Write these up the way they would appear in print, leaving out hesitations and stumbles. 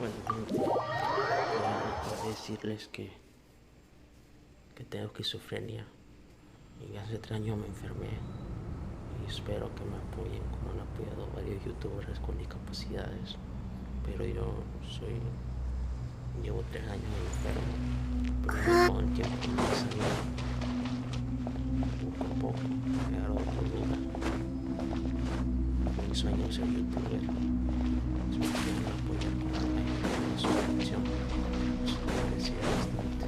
Bueno, gente, voy a decirles que tengo esquizofrenia y hace 3 años me enfermé y espero que me apoyen como han apoyado varios youtubers con discapacidades, pero llevo 3 años enfermo, pero con el tiempo me he salido poco a poco, he agarrado cordura. Mi sueño es ser youtuber, espero que me apoyen con su atención. Les agradecería bastante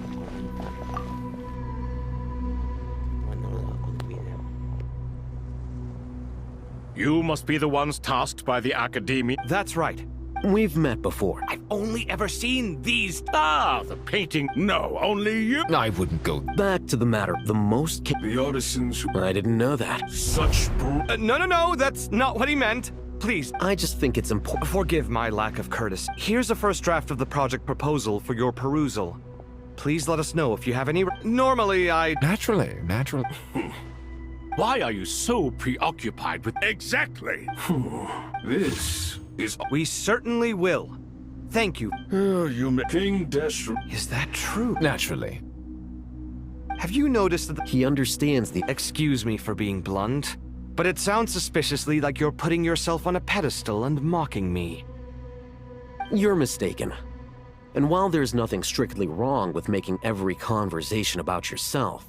comentar. Bueno, lo dejo con el video. You must be the ones tasked by the Academy. That's right. We've met before. I've only ever seen these. The painting. No, only you. I wouldn't go back to the matter. The most The artisans. I didn't know that. Such No, that's not what he meant. Please, I just think it's important. forgive my lack of courtesy. Here's a first draft of the project proposal for your perusal. Please let us know if you have any. Normally, Naturally. Why are you so preoccupied with exactly? This is. We certainly will. Thank you. King Destro. Is that true? Naturally. Have you noticed that He understands the. Excuse me for being blunt, but it sounds suspiciously like you're putting yourself on a pedestal and mocking me. You're mistaken. And while there's nothing strictly wrong with making every conversation about yourself,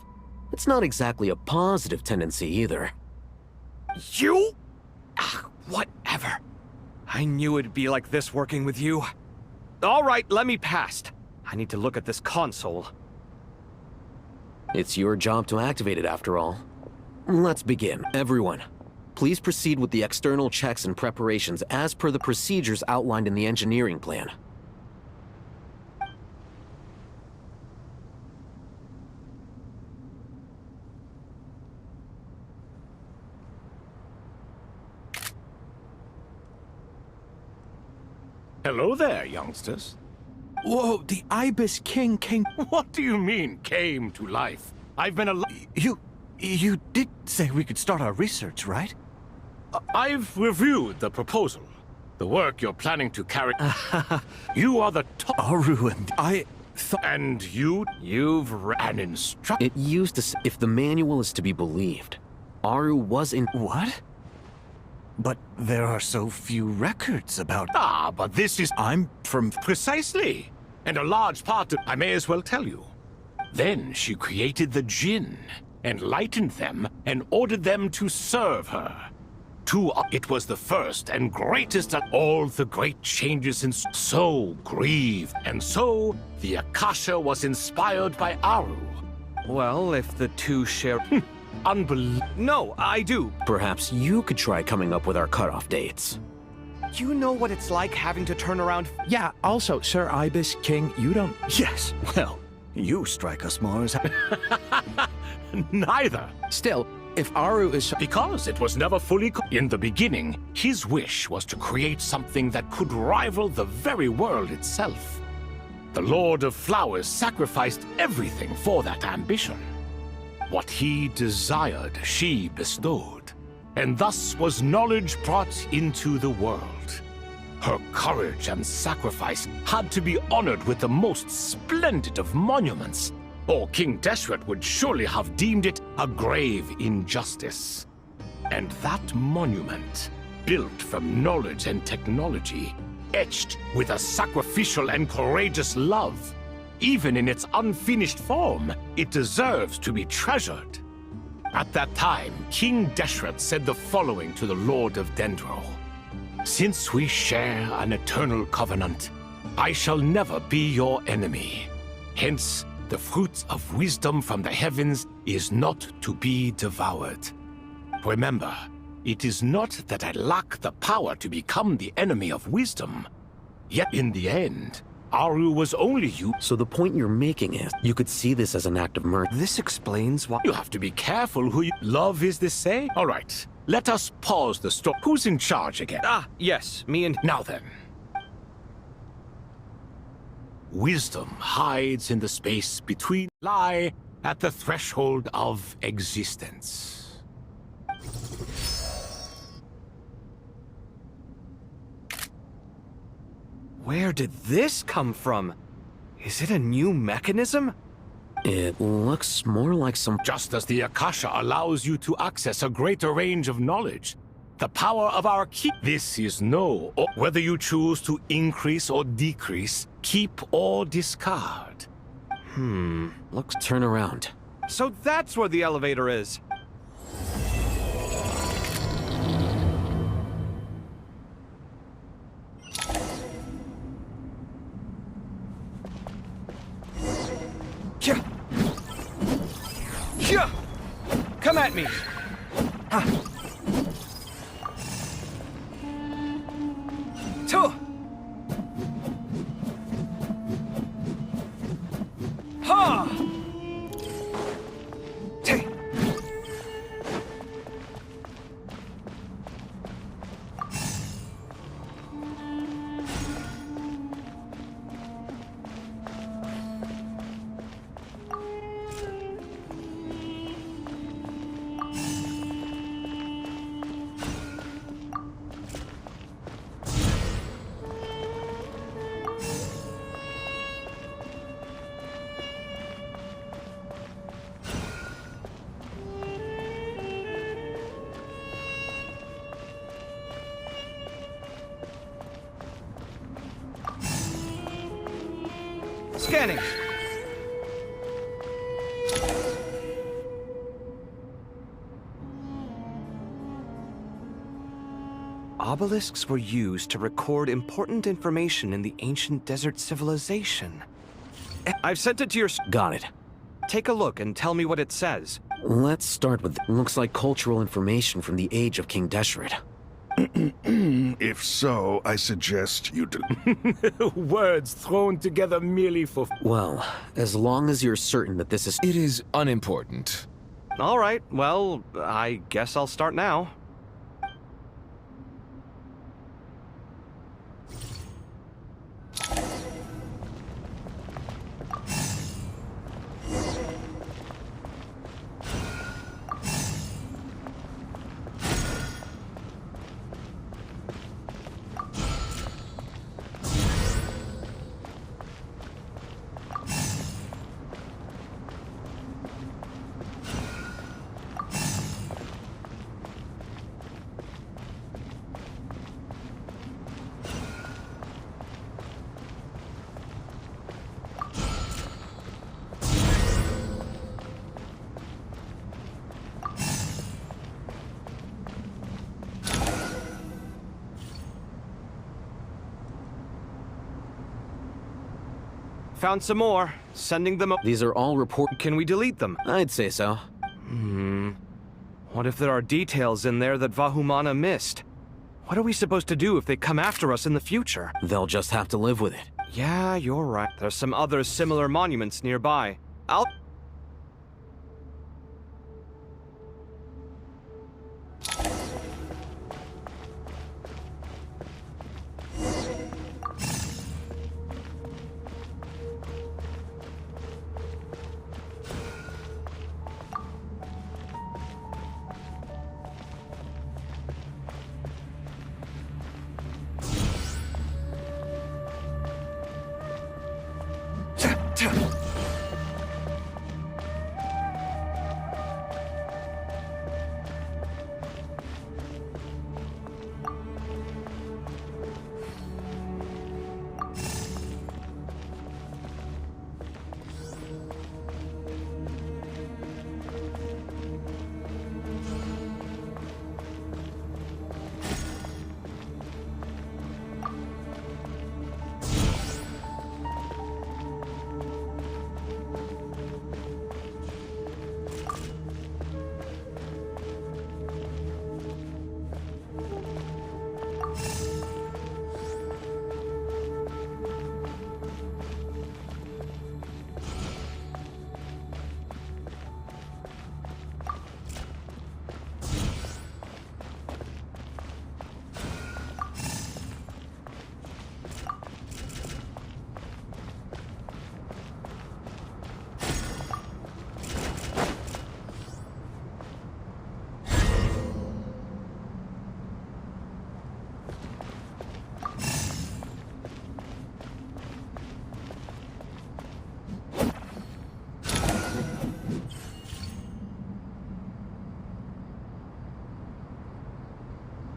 it's not exactly a positive tendency either. You? Whatever. I knew it'd be like this working with you. All right, let me past. I need to look at this console. It's your job to activate it after all. Let's begin. Everyone, please proceed with the external checks and preparations as per the procedures outlined in the engineering plan. Hello there, youngsters. Whoa, the Ibis King came... What do you mean, came to life? I've been alive. You did say we could start our research, right? I've reviewed the proposal. The work you're planning to carry. You are the top. Aru and I thought... And you've an instruct. It used to say, if the manual is to be believed, Aru was in... What? But there are so few records about... But this is... I'm from... Precisely. And a large part of... I may as well tell you. Then she created the Jinn, enlightened them, and ordered them to serve her. It was the first and greatest of all the great changes in... So grieved. And so, the Akasha was inspired by Aru. Well, if the two share... Unbelievable. No, I do. Perhaps you could try coming up with our cutoff dates. You know what it's like having to turn around... Yeah, also, Sir Ibis King, you don't... Yes, well, you strike us more as... Neither. Still, if Aru is... Because it was never fully... In the beginning, his wish was to create something that could rival the very world itself. The Lord of Flowers sacrificed everything for that ambition. What he desired, she bestowed, and thus was knowledge brought into the world. Her courage and sacrifice had to be honored with the most splendid of monuments, or King Deshret would surely have deemed it a grave injustice. And that monument, built from knowledge and technology, etched with a sacrificial and courageous love, even in its unfinished form, it deserves to be treasured. At that time, King Deshret said the following to the Lord of Dendro. Since we share an eternal covenant, I shall never be your enemy. Hence, the fruits of wisdom from the heavens is not to be devoured. Remember, it is not that I lack the power to become the enemy of wisdom. Yet in the end, Aru was only you. So the point you're making is, you could see this as an act of murder. This explains why... You have to be careful who you... Love is this say? All right, let us pause the story. Who's in charge again? Yes, me and... Now then. Wisdom hides in the space between... Lie at the threshold of existence. Where did this come from? Is it a new mechanism? It looks more like some... Just as the Akasha allows you to access a greater range of knowledge, the power of our key. This is no, or whether you choose to increase or decrease, keep or discard. Looks... Turn around. So that's where the elevator is. Yeah. Yeah. Come at me. Two. Ha. Tay. Scanning. Obelisks were used to record important information in the ancient desert civilization. I've sent it to your... Got it. Take a look and tell me what it says. Let's start with... Looks like cultural information from the age of King Deshret. If so, I suggest you do. Words thrown together merely for... Well, as long as you're certain that this is... It is unimportant. All right, well, I guess I'll start now. Found some more. Sending them up. These are all report... Can we delete them? I'd say so. What if there are details in there that Vahumana missed? What are we supposed to do if they come after us in the future? They'll just have to live with it. Yeah, you're right. There's some other similar monuments nearby. I'll...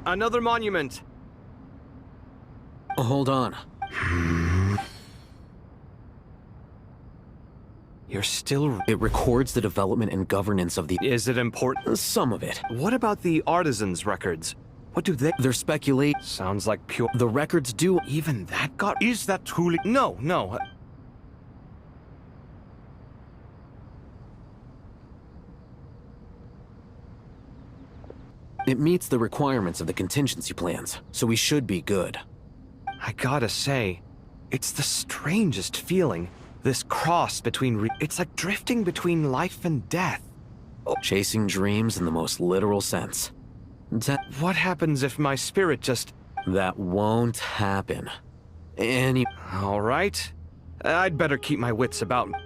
Another monument. Hold on. You're still... It records the development and governance of the... Is it important? Some of it. What about the artisans' records? What do they... They're speculate... Sounds like pure... The records do... Even that got... Is that truly... No, no. It meets the requirements of the contingency plans, so we should be good. I gotta say, it's the strangest feeling. This cross between... It's like drifting between life and death. Chasing dreams in the most literal sense. What happens if my spirit just... That won't happen. All right. I'd better keep my wits about me.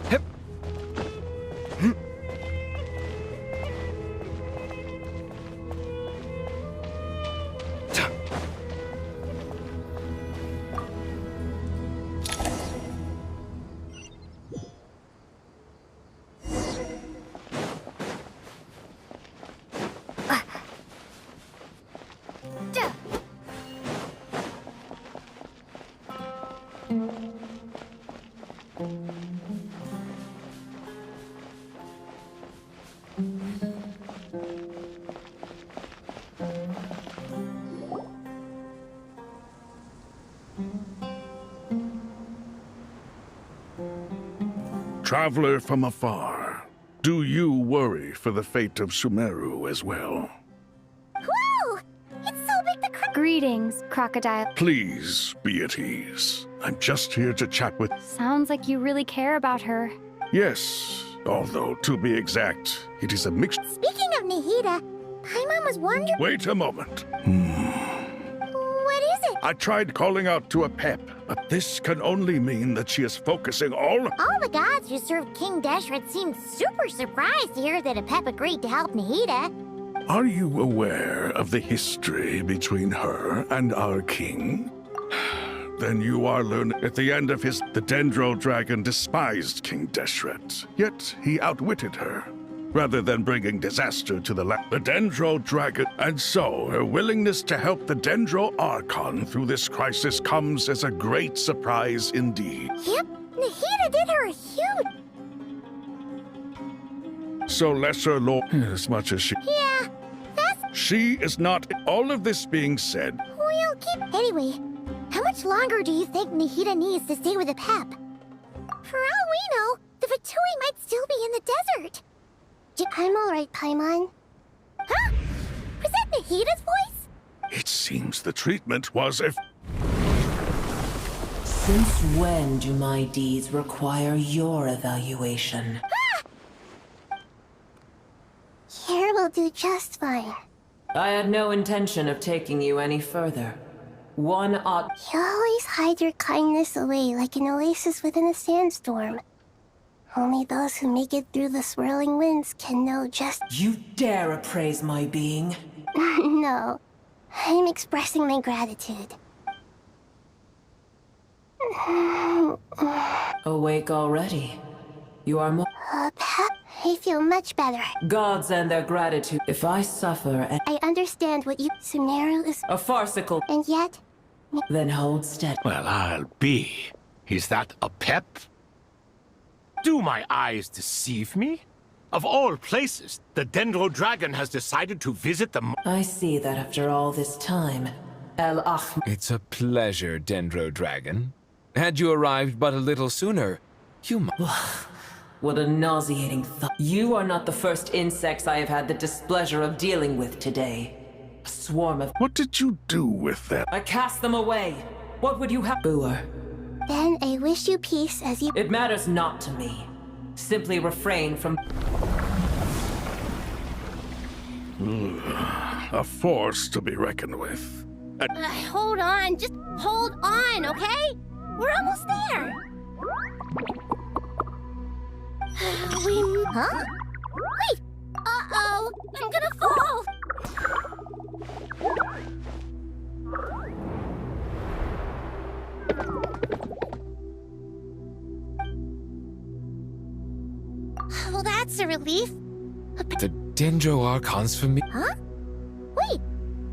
Hip. Traveler from afar, do you worry for the fate of Sumeru as well? Whoa! It's so big the Greetings, crocodile. Please be at ease. I'm just here to chat with... Sounds like you really care about her. Yes, although to be exact, it is a mixture... Speaking of Nahida, Paimon was wondering... Wait a moment. What is it? I tried calling out to a pep, but this can only mean that she is focusing all... All the gods who served King Deshret seemed super surprised to hear that a pep agreed to help Nahida. Are you aware of the history between her and our king? Then you are learning at the end of his... The Dendro Dragon despised King Deshret, yet he outwitted her. Rather than bringing disaster to the Dendro Dragon. And so, her willingness to help the Dendro Archon through this crisis comes as a great surprise indeed. Yep, Nahida did her a huge... So Lesser Lord, as much as she... Yeah, that's... She is not... All of this being said... We'll keep... Anyway, how much longer do you think Nahida needs to stay with the pep? For all we know, the Fatui might still be in the desert. I'm alright, Paimon. Huh? Was that Nahida's voice? It seems the treatment was if... Since when do my deeds require your evaluation? Here will do just fine. I had no intention of taking you any further. One ought... You always hide your kindness away like an oasis within a sandstorm. Only those who make it through the swirling winds can know just... You dare appraise my being? No. I'm expressing my gratitude. Awake already. You are more... Pep, I feel much better. Gods and their gratitude. If I suffer and... I understand what you... Sumeru is... A farcical... And yet... Then hold steady. Well, I'll be. Is that a pep? Do my eyes deceive me? Of all places, the Dendro Dragon has decided to visit the... I see that after all this time, El Ach... It's a pleasure, Dendro Dragon. Had you arrived but a little sooner, you might... What a nauseating thought. You are not the first insects I have had the displeasure of dealing with today. A swarm of... What did you do with them? I cast them away. What would you have... Booer. Then I wish you peace as you... It matters not to me. Simply refrain from... A force to be reckoned with. Hold on, just hold on, okay? We're almost there. Huh? Wait! Uh-oh! I'm gonna fall! Well, that's a relief. The Dendro Archon's for me. Huh? Wait,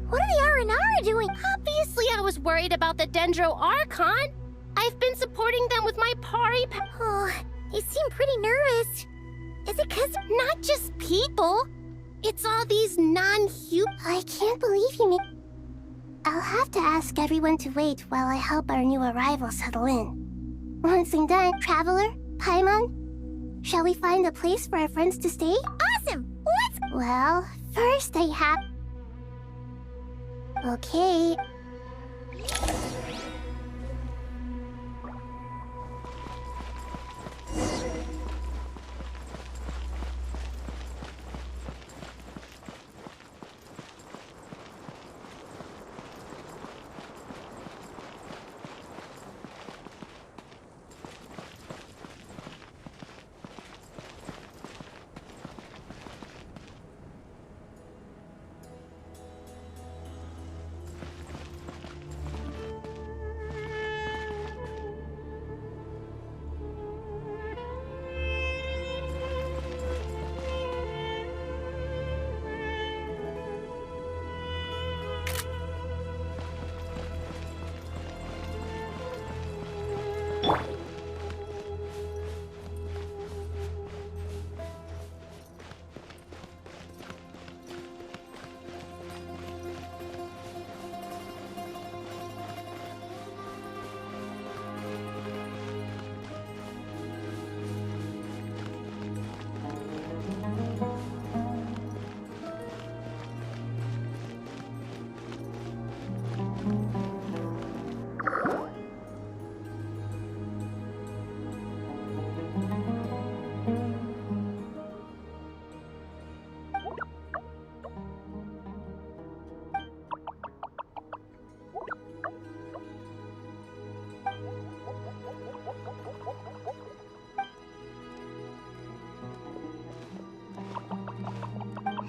what are the R&R doing? Obviously, I was worried about the Dendro Archon. I've been supporting them with my pari. Oh, they seem pretty nervous. Is it because not just people? It's all these non-human. I can't believe you made. I'll have to ask everyone to wait while I help our new arrival settle in. Once I'm done, Traveler, Paimon, shall we find a place for our friends to stay? Awesome! Let's. Well, first I have. Okay.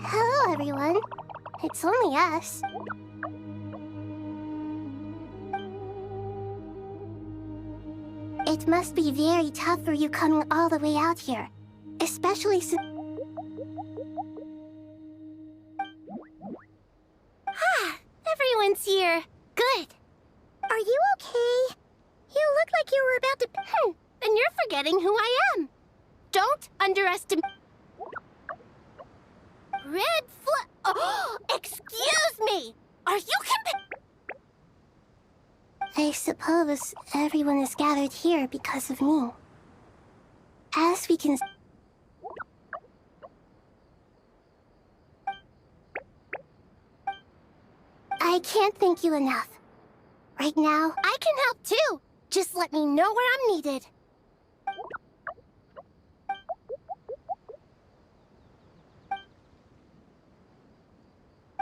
Hello, everyone. It's only us. It must be very tough for you coming all the way out here, especially since. Ah, everyone's here. Good. Are you okay? You look like you were about to. Then you're forgetting who I am. Don't underestimate. Red flag. Oh, excuse me. Are you I suppose everyone is gathered here because of me. As we can. I can't thank you enough. Right now, I can help too. Just let me know where I'm needed.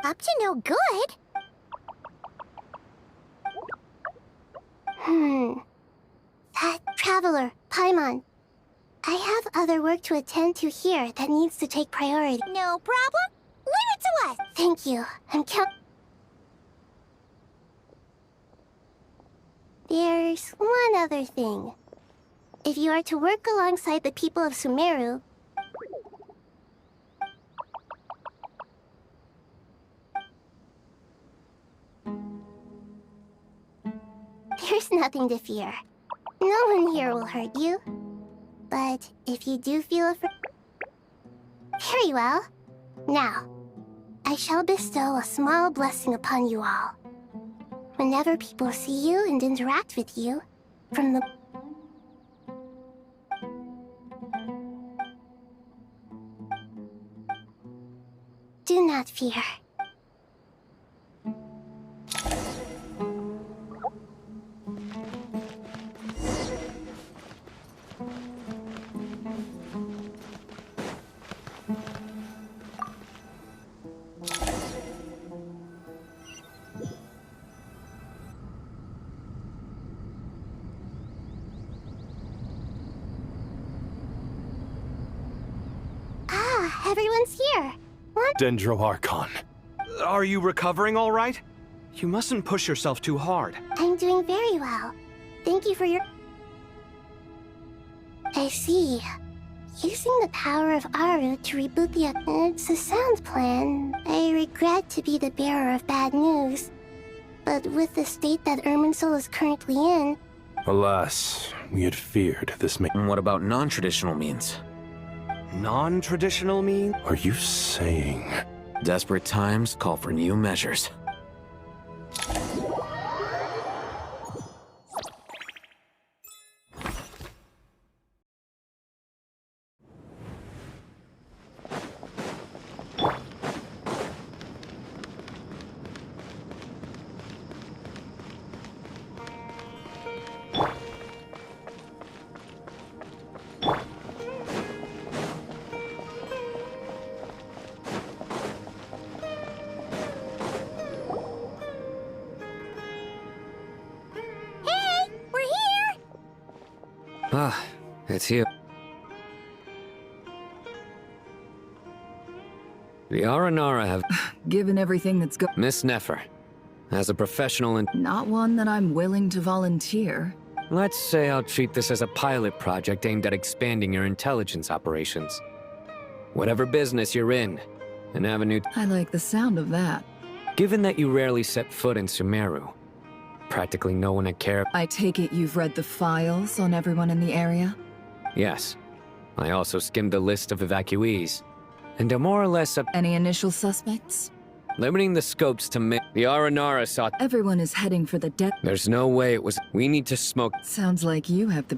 Up to no good? That Traveler, Paimon. I have other work to attend to here that needs to take priority. No problem. Leave it to us. Thank you. I'm There's one other thing. If you are to work alongside the people of Sumeru, there's nothing to fear. No one here will hurt you. But if you do feel afraid... Very well. Now, I shall bestow a small blessing upon you all. Whenever people see you and interact with you, from the... Do not fear. Everyone's here. What? Dendro Archon. Are you recovering all right? You mustn't push yourself too hard. I'm doing very well. Thank you for your... I see. Using the power of Aru to reboot the... It's a sound plan. I regret to be the bearer of bad news. But with the state that Irminsul is currently in... Alas, we had feared this may... And what about non-traditional means? Non-traditional means? Are you saying... Desperate times call for new measures. Ah, it's you. The Aranara have... Given everything that's Miss Nefer, as a professional and... not one that I'm willing to volunteer. Let's say I'll treat this as a pilot project aimed at expanding your intelligence operations. Whatever business you're in, an avenue... I like the sound of that. Given that you rarely set foot in Sumeru, practically no one at Care... I take it you've read the files on everyone in the area? Yes. I also skimmed the list of evacuees, and are more or less up... Any initial suspects? Limiting the scopes to the Aranara sought... Everyone is heading for the death... There's no way it was... We need to smoke... Sounds like you have the...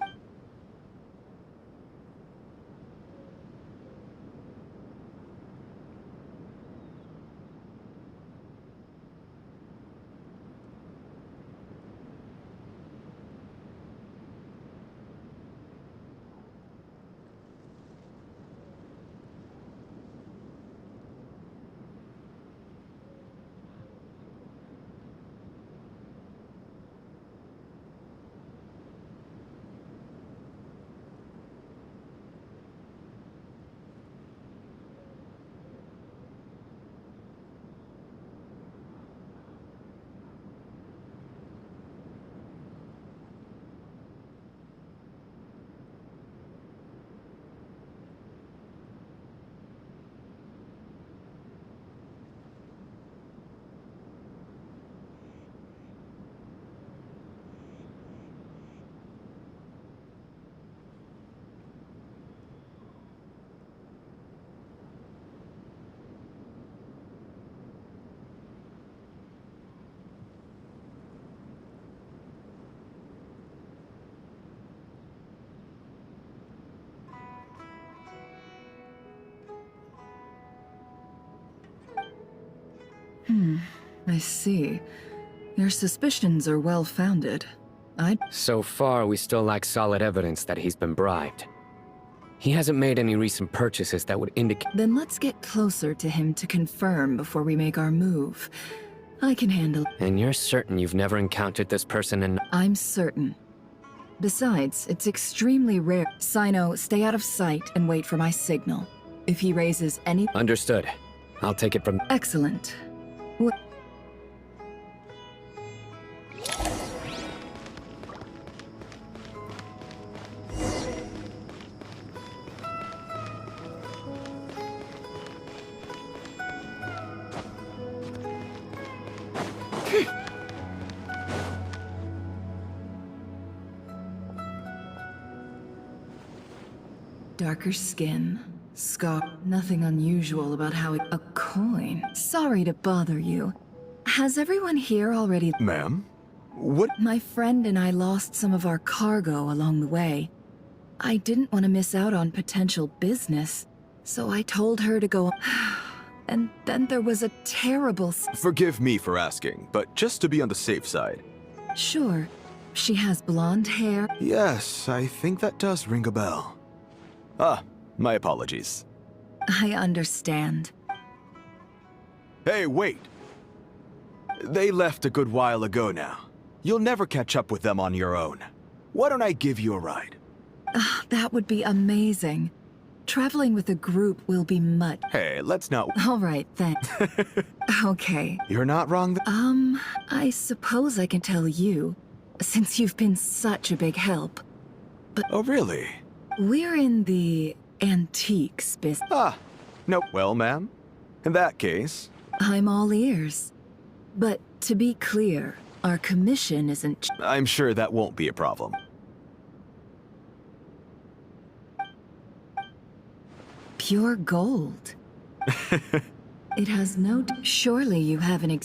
I see. Your suspicions are well-founded. So far, we still lack solid evidence that he's been bribed. He hasn't made any recent purchases that would indicate... Then let's get closer to him to confirm before we make our move. I can handle... And you're certain you've never encountered this person and... I'm certain. Besides, it's extremely rare. Sino, stay out of sight and wait for my signal. If he raises any... Understood. I'll take it from... Excellent. Darker skin, scar, nothing unusual about how it... A coin. Sorry to bother you. Has everyone here already... Ma'am? What? My friend and I lost some of our cargo along the way. I didn't want to miss out on potential business, so I told her to go... And then there was a terrible... Forgive me for asking, but just to be on the safe side. Sure. She has blonde hair. Yes, I think that does ring a bell. Ah, my apologies. I understand. Hey, wait! They left a good while ago now. You'll never catch up with them on your own. Why don't I give you a ride? That would be amazing. Traveling with a group will be much... Hey, let's not... All right, thanks. Okay. You're not wrong I suppose I can tell you, since you've been such a big help. But... Oh, really? We're in the antiques business. Ah, no. Well, ma'am, in that case... I'm all ears. But to be clear, our commission isn't... I'm sure that won't be a problem. Pure gold. It has no... Surely you have an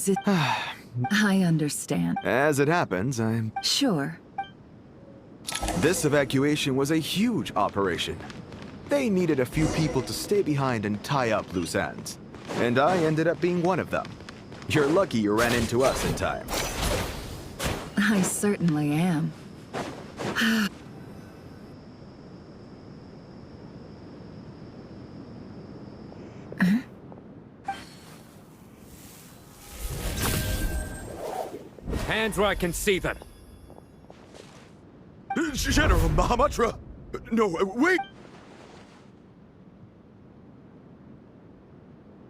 I understand. As it happens, I'm... Sure. This evacuation was a huge operation. They needed a few people to stay behind and tie up loose ends. And I ended up being one of them. You're lucky you ran into us in time. I certainly am. Hands where I can see them. General Mahamatra! No, wait!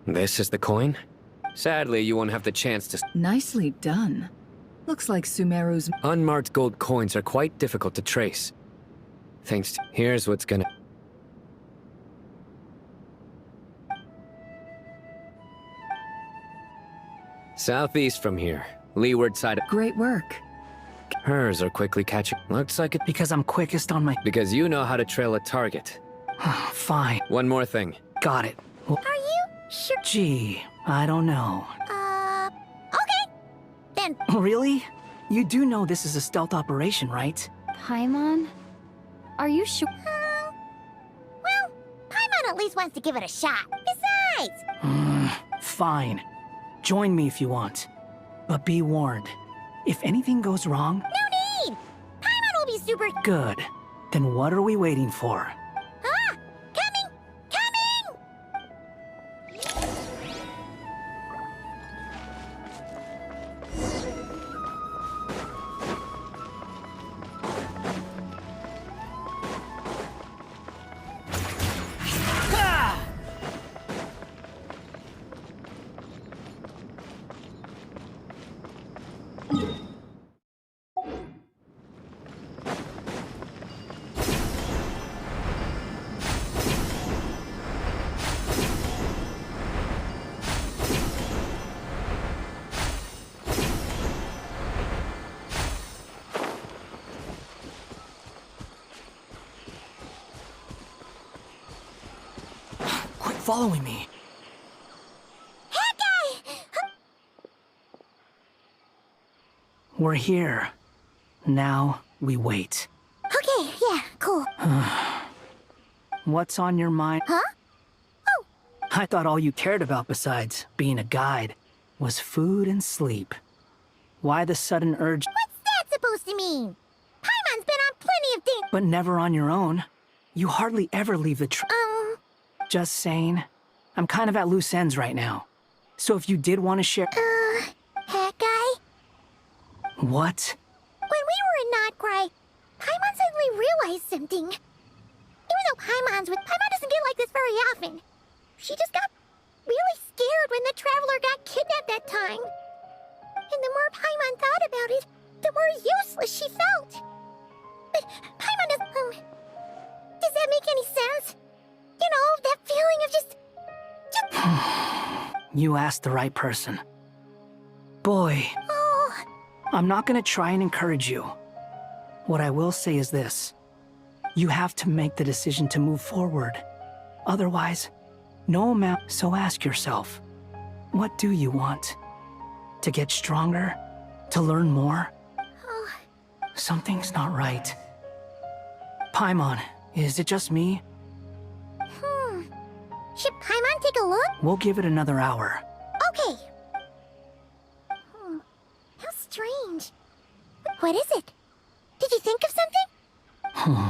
This is the coin? Sadly, you won't have the chance to... Nicely done. Looks like Sumeru's... Unmarked gold coins are quite difficult to trace. Thanks to... Here's what's gonna... Southeast from here. Leeward side of... Great work. Hers are quickly catching... Looks like it... Because I'm quickest on my... Because you know how to trail a target. Fine. One more thing. Got it. Are you sure? Gee, I don't know. Okay. Then. Really? You do know this is a stealth operation, right? Paimon? Are you sure? Well, Paimon at least wants to give it a shot. Besides... Fine. Join me if you want. But be warned. If anything goes wrong... No need! Paimon will be super... Good. Then what are we waiting for? Ah! Coming! Coming! Following me. We're here. Now we wait. Okay, yeah, cool. What's on your mind? Huh? Oh. I thought all you cared about besides being a guide was food and sleep. Why the sudden urge? What's that supposed to mean? Paimon's been on plenty of things. But never on your own. You hardly ever leave the Just saying. I'm kind of at loose ends right now. So if you did want to share... Hat guy? What? When we were in Notcry, Paimon suddenly realized something. Even though Paimon doesn't get like this very often. She just got really scared when the Traveler got kidnapped that time. And the more Paimon thought about it, the more useless she felt. But Paimon does... does that make any sense? You know, that feeling of just... You asked the right person. Boy. Oh. I'm not gonna try and encourage you. What I will say is this. You have to make the decision to move forward. Otherwise, no amount... So ask yourself, what do you want? To get stronger? To learn more? Oh. Something's not right. Paimon, is it just me? Should Paimon take a look? We'll give it another hour. Okay. How strange. What is it? Did you think of something?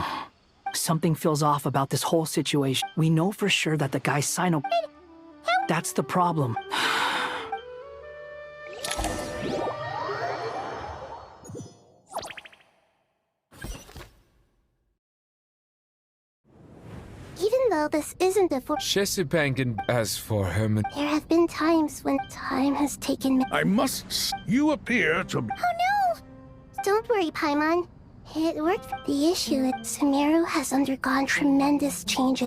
Something feels off about this whole situation. We know for sure that the guy Sino... That's the problem. Even though this isn't a Shesupankin, as for Herman... There have been times when time has taken me... I must... You appear to... Oh no! Don't worry, Paimon. It worked. The issue is Sumeru has undergone tremendous changes.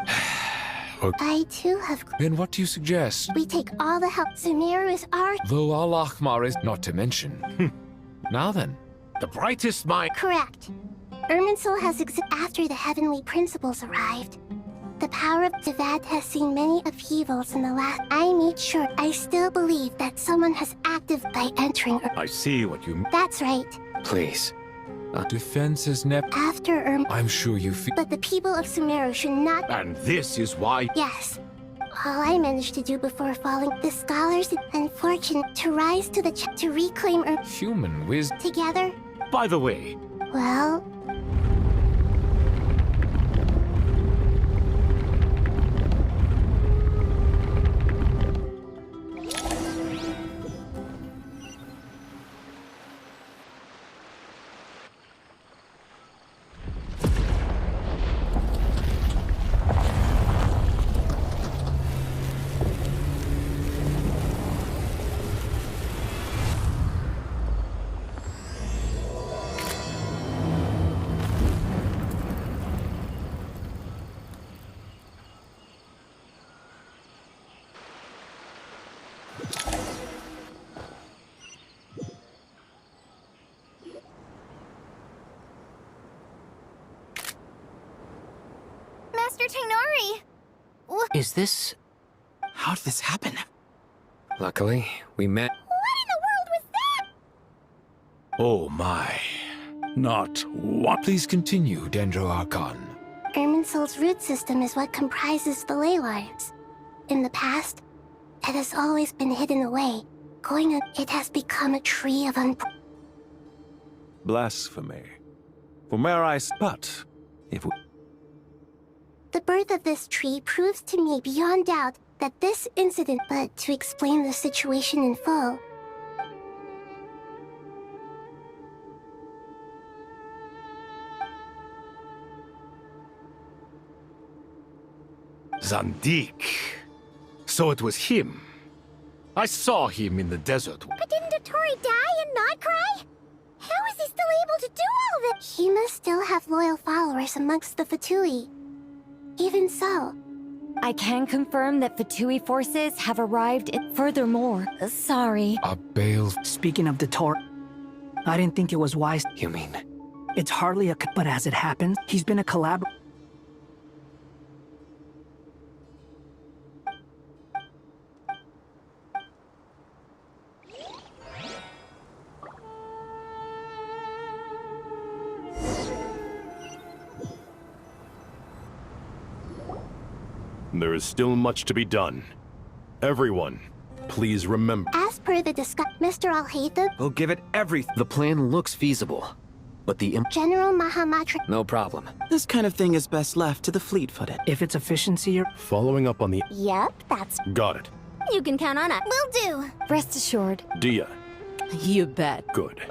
I too have... Then what do you suggest? We take all the help. Sumeru is our... Though Al-Ahmar is not to mention. Now then. The brightest mind. Correct. Irminsul has after the heavenly principles arrived. The power of Verdad has seen many upheavals in the last... I made sure. I still believe that someone has acted by entering... I see what you mean. That's right. Please. Defense is After I'm sure you feel... But the people of Sumeru should not... And this is why... Yes. All I managed to do before falling, the scholars and fortune to rise to the to reclaim human wisdom. Together? By the way... Well... Master Tainari! Is this... How did this happen? Luckily, we met... What in the world was that? Oh my. Not what? Please continue, Dendro Archon. Irminsul's root system is what comprises the ley lines. In the past, it has always been hidden away. It has become a tree of Blasphemy. From where I... But, if we... The birth of this tree proves to me beyond doubt that this incident... But to explain the situation in full... Zandik. So it was him. I saw him in the desert. But didn't Dotori die and not cry? How is he still able to do all of it? He must still have loyal followers amongst the Fatui. Even so... I can confirm that Fatui forces have arrived furthermore. Sorry. A bale... Speaking of Dotori, I didn't think it was wise... You mean... It's hardly a... But as it happens, he's been a collaborator... There is still much to be done. Everyone, please remember... As per the Mr. Al-Haytham... We'll give it everything. The plan looks feasible, but the... General Mahamatra... No problem. This kind of thing is best left to the fleet-footed. If it's efficiency or... Following up on the... Yep, that's... Got it. You can count on it. Will do. Rest assured. Dia. You bet. Good.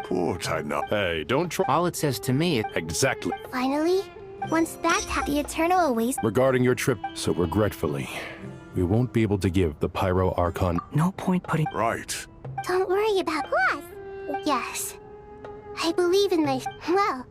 Poor Taina. Hey, don't try... All it says to me is... Exactly. Finally, once that the Eternal awaits... Regarding your trip, so regretfully, we won't be able to give the Pyro Archon... No point putting... Right. Don't worry about us. Yes. I believe in my... Well...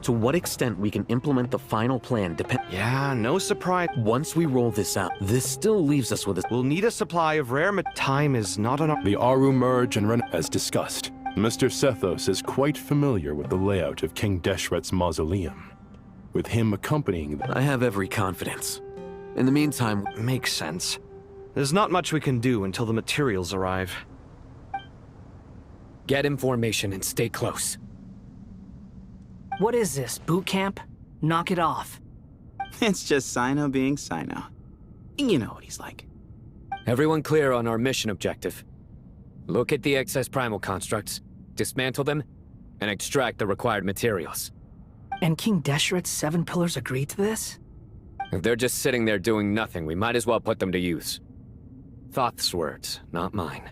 To what extent we can implement the final plan depends... Yeah, no surprise. Once we roll this out, this still leaves us with a... We'll need a supply of rare time is not on our... The Aru merge and as discussed. Mr. Sethos is quite familiar with the layout of King Deshret's mausoleum. With him accompanying... I have every confidence. In the meantime... Makes sense. There's not much we can do until the materials arrive. Get information and stay close. What is this, boot camp? Knock it off. It's just Sino being Sino. You know what he's like. Everyone clear on our mission objective. Look at the excess primal constructs, dismantle them, and extract the required materials. And King Deshret's 7 pillars agreed to this? If they're just sitting there doing nothing, we might as well put them to use. Thoth's words, not mine.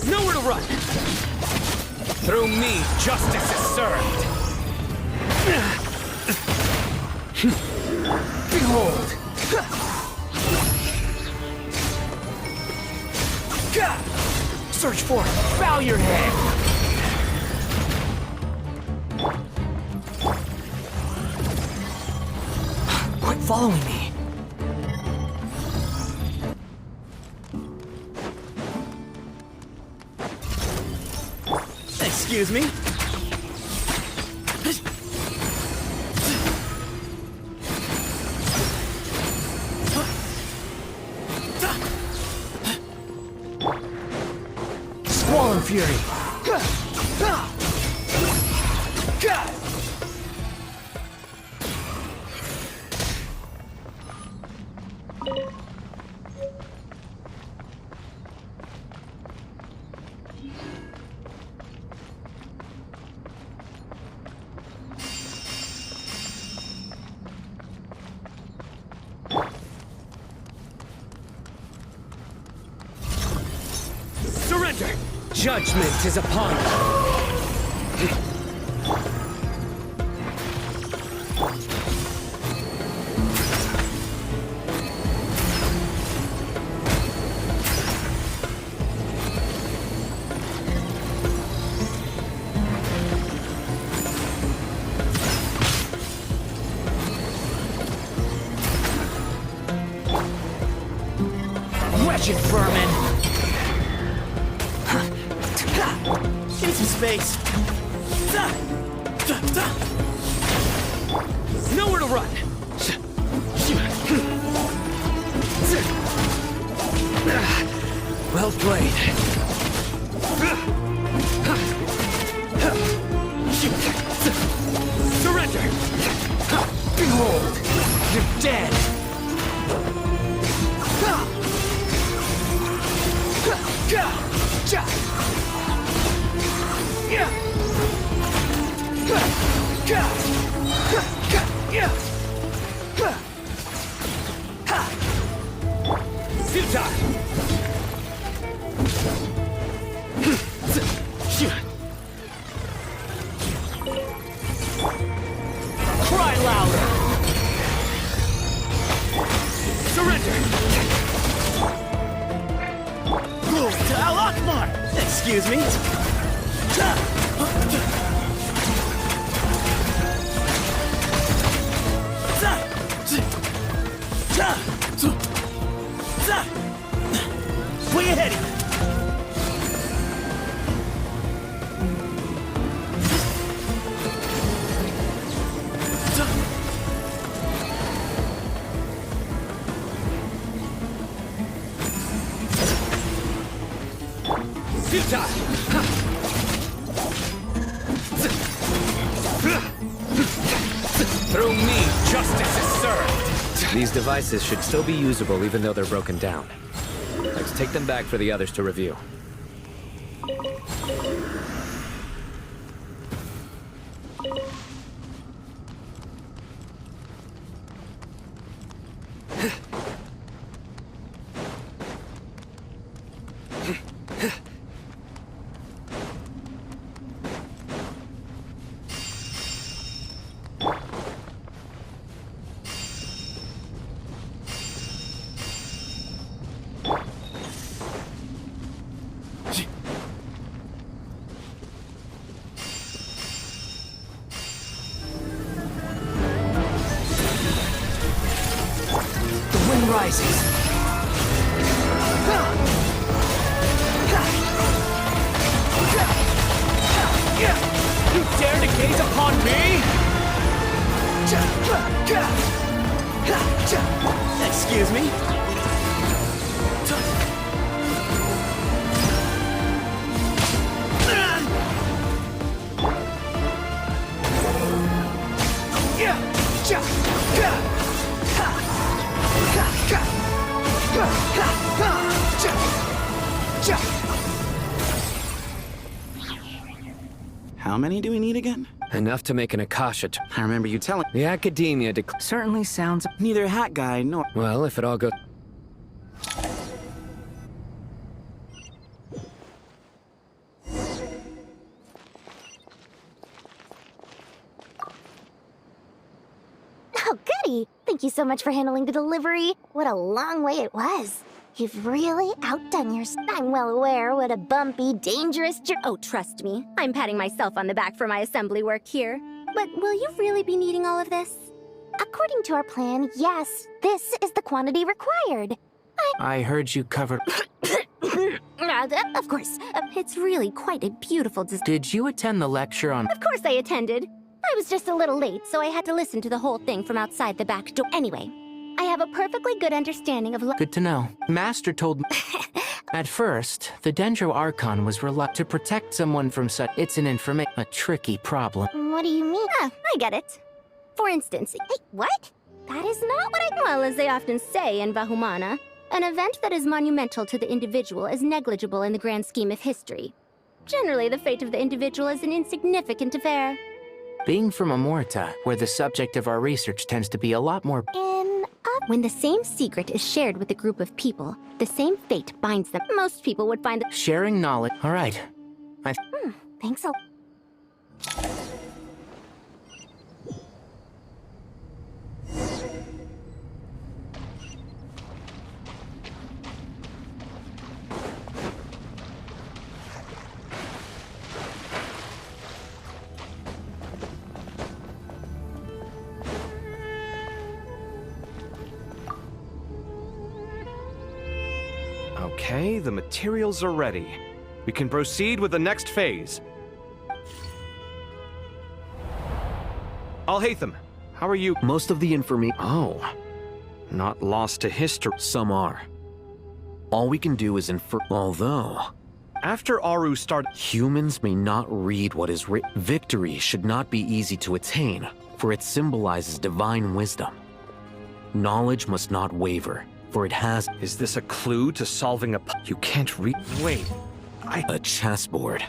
Nowhere to run! Through me, justice is served! Behold! Search for it! Bow your head! Quit following me. Excuse me? Squall and Fury. Surrender! Judgment is upon you! Wretched vermin! Give me some space. Nowhere to run! Well played. Surrender! Behold, you're dead. Cry louder! Surrender! Glory to Al Akbar! Excuse me? Where you heading? Through me, justice is served! These devices should still be usable even though they're broken down. Let's take them back for the others to review. daisies. You dare to gaze upon me? Excuse me? How many do we need again? Enough to make an Akasha. I remember you telling. The Academia certainly sounds. Neither hat guy nor. Well, if it all goes. Oh, goody! Thank you so much for handling the delivery. What a long way it was. You've really outdone yourself. I'm well aware what a bumpy, dangerous journey. Oh, trust me. I'm patting myself on the back for my assembly work here. But will you really be needing all of this? According to our plan, yes. This is the quantity required. I heard you covered. Of course. It's really quite a beautiful Did you attend the lecture on... Of course I attended. I was just a little late, so I had to listen to the whole thing from outside the back door. Anyway, I have a perfectly good understanding of... Good to know. Master told me... At first, the Dendro Archon was reluctant to protect someone from such... It's an a tricky problem. What do you mean? Ah, I get it. For instance... Hey, what? That is not what I... Well, as they often say in Vahumana, an event that is monumental to the individual is negligible in the grand scheme of history. Generally, the fate of the individual is an insignificant affair. Being from Amorta, where the subject of our research tends to be a lot more... When the same secret is shared with a group of people, the same fate binds them. Most people would find that... Sharing knowledge... All right. Thanks a... Okay, the materials are ready. We can proceed with the next phase. Al-Haytham, how are you? Most of the information... Oh. Not lost to history. Some are. All we can do is infer... Although... After Aru started... Humans may not read what is written. Victory should not be easy to attain, for it symbolizes divine wisdom. Knowledge must not waver, for it has... Is this a clue to solving a... You can't read... Wait, A chessboard.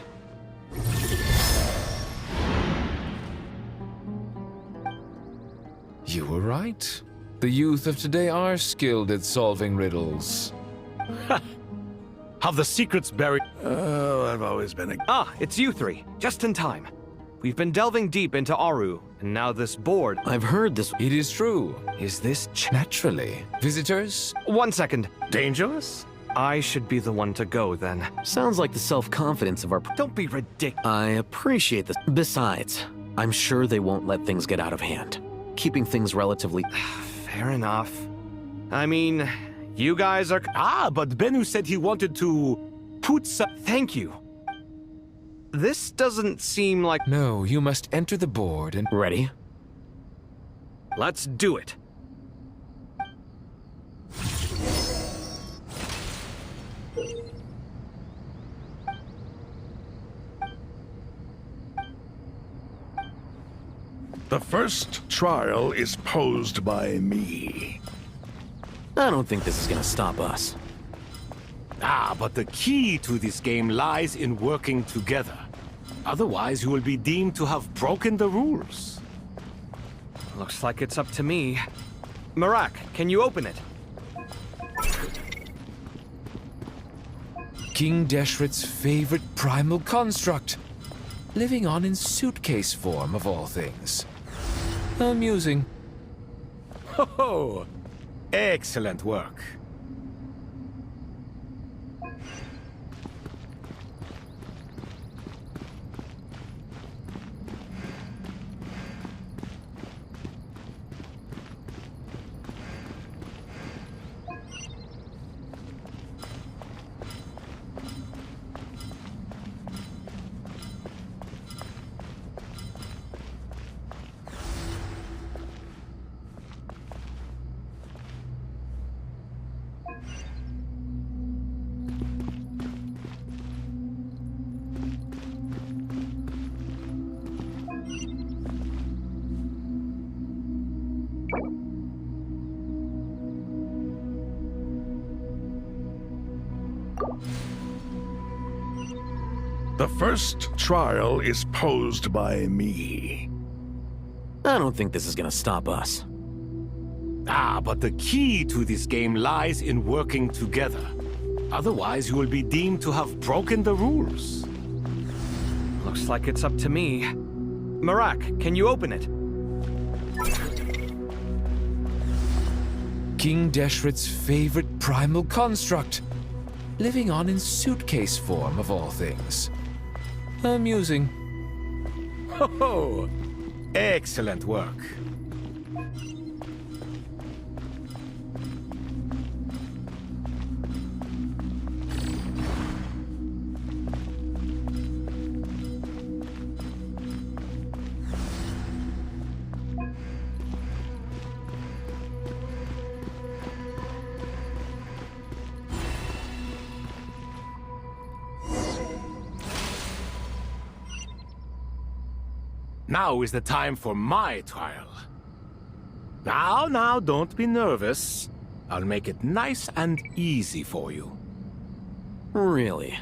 You were right. The youth of today are skilled at solving riddles. Have the secrets buried... Oh, I've always been a... Ah, it's you three. Just in time. We've been delving deep into Aru, and now this board... I've heard this... It is true. Is this... Naturally. Visitors? 1 second. Dangerous? I should be the one to go, then. Sounds like the self-confidence of our... Don't be ridiculous. I appreciate this. Besides, I'm sure they won't let things get out of hand. Keeping things relatively... Fair enough. I mean, you guys are... Ah, but Bennu said he wanted to put some... Thank you. This doesn't seem like... No, you must enter the board and... Ready? Let's do it. The first trial is posed by me. I don't think this is gonna stop us. Ah, but the key to this game lies in working together. Otherwise, you will be deemed to have broken the rules. Looks like it's up to me. Marak, can you open it? King Deshret's favorite primal construct. Living on in suitcase form, of all things. Amusing. Ho-ho! Excellent work. The first trial is posed by me. I don't think this is gonna stop us. Ah, but the key to this game lies in working together. Otherwise, you will be deemed to have broken the rules. Looks like it's up to me. Marak, can you open it? King Deshret's favorite primal construct. Living on in suitcase form, of all things. Amusing. Ho-ho! Excellent work. Now is the time for my trial. Now, don't be nervous. I'll make it nice and easy for you. Really?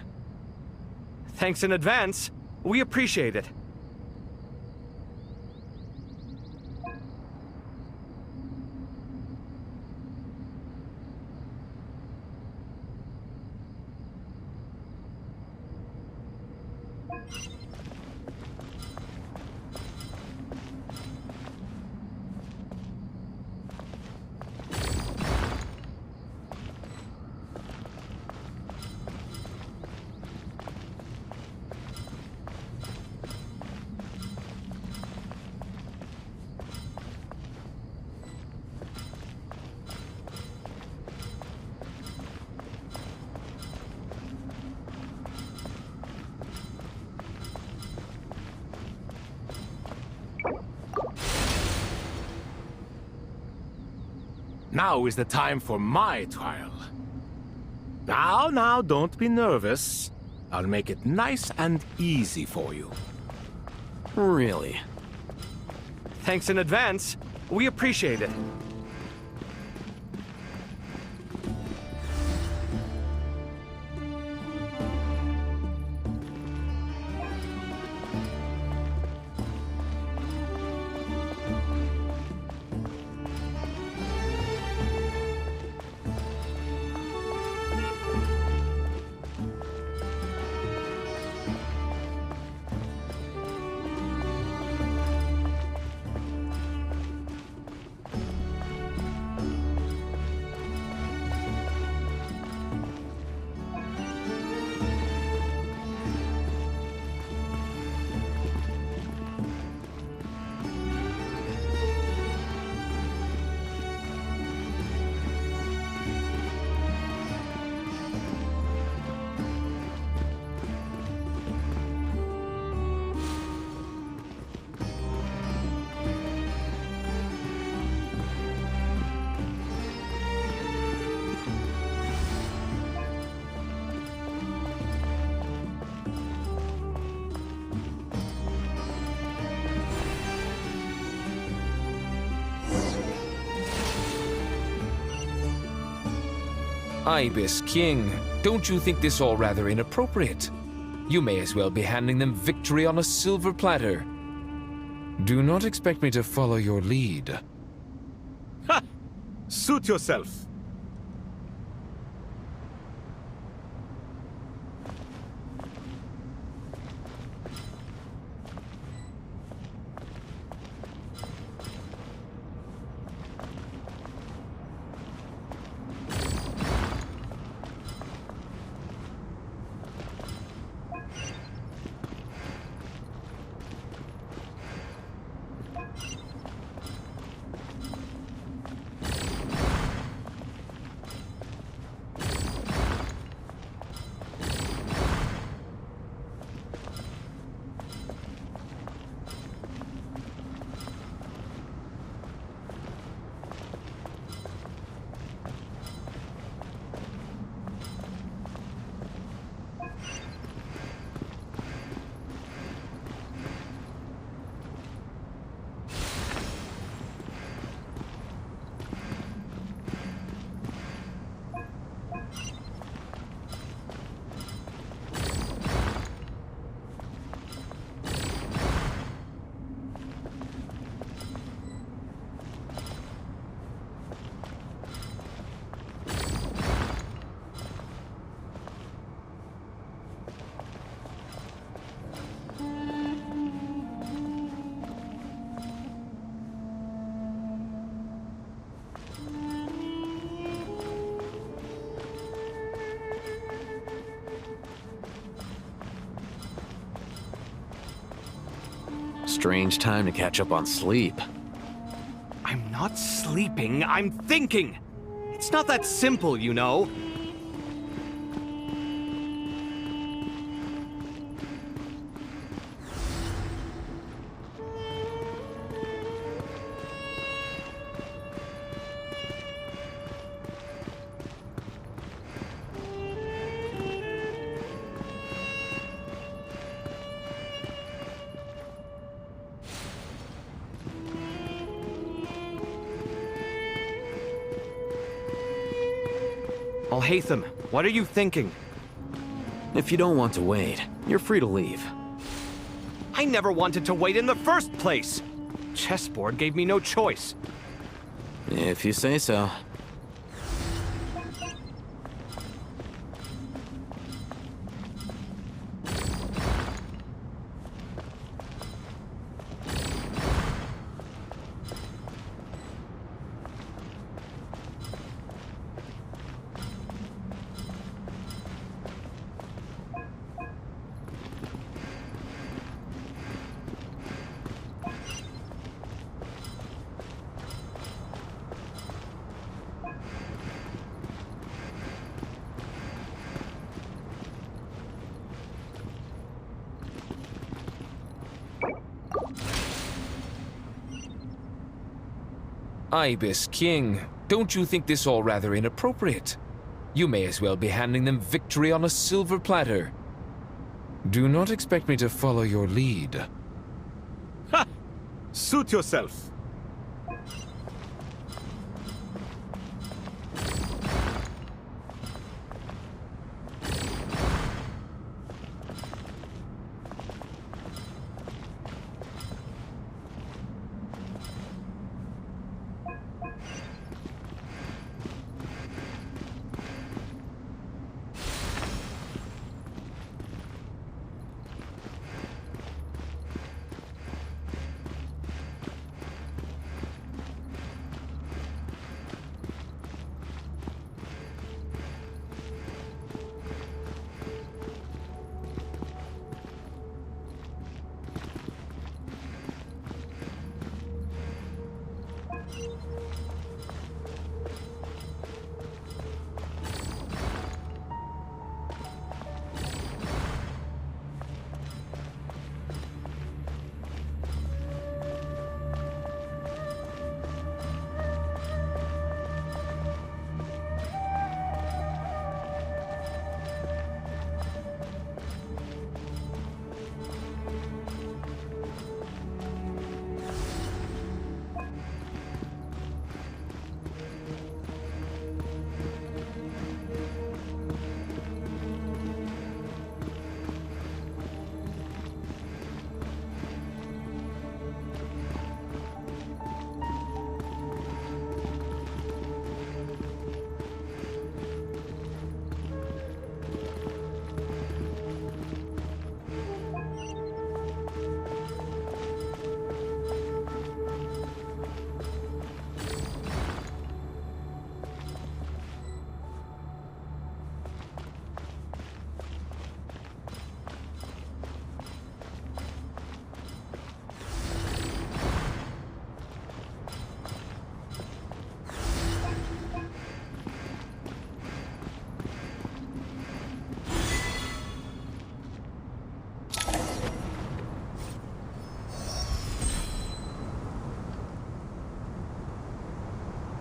Thanks in advance. We appreciate it. Now is the time for my trial. Now, don't be nervous. I'll make it nice and easy for you. Really? Thanks in advance. We appreciate it. Ibis King, don't you think this all rather inappropriate? You may as well be handing them victory on a silver platter. Do not expect me to follow your lead. Ha! Suit yourself. Strange time to catch up on sleep. I'm not sleeping, I'm thinking! It's not that simple, you know. Alhaitham, what are you thinking? If you don't want to wait, you're free to leave. I never wanted to wait in the first place! Chessboard gave me no choice. If you say so. Ibis King, don't you think this all rather inappropriate? You may as well be handing them victory on a silver platter. Do not expect me to follow your lead. Ha! Suit yourself.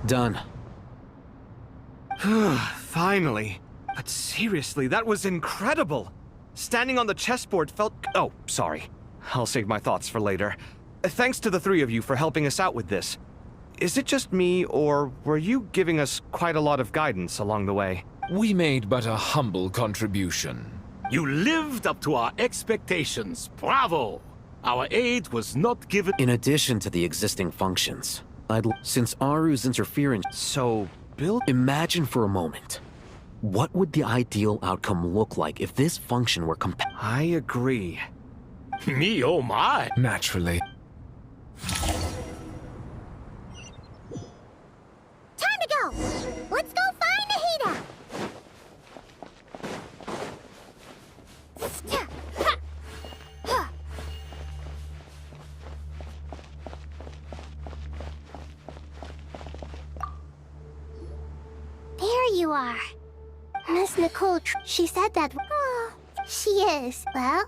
Done. Finally. But seriously, that was incredible. Standing on the chessboard felt... Oh, sorry. I'll save my thoughts for later. Thanks to the three of you for helping us out with this. Is it just me, or were you giving us quite a lot of guidance along the way? We made but a humble contribution. You lived up to our expectations. Bravo! Our aid was not given... In addition to the existing functions, since Aru's interference... So, Bill... Imagine for a moment. What would the ideal outcome look like if this function were I agree. Me, oh my! Naturally. Time to go! Let's go find Nahida! you are. Miss Nicole, she said that... Oh, she is. Well...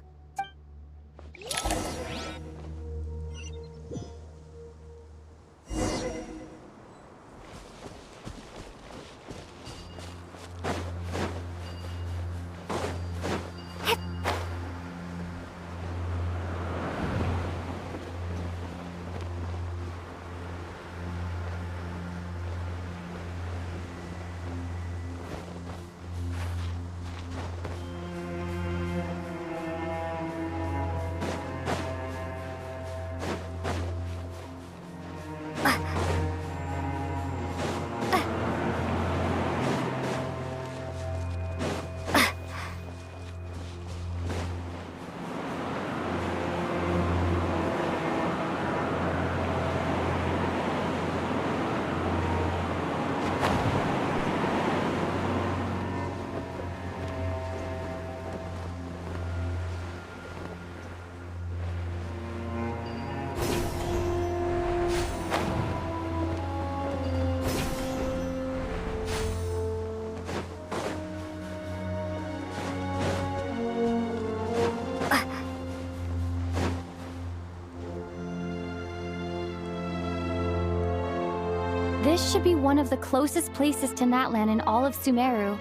This should be one of the closest places to Natlan in all of Sumeru.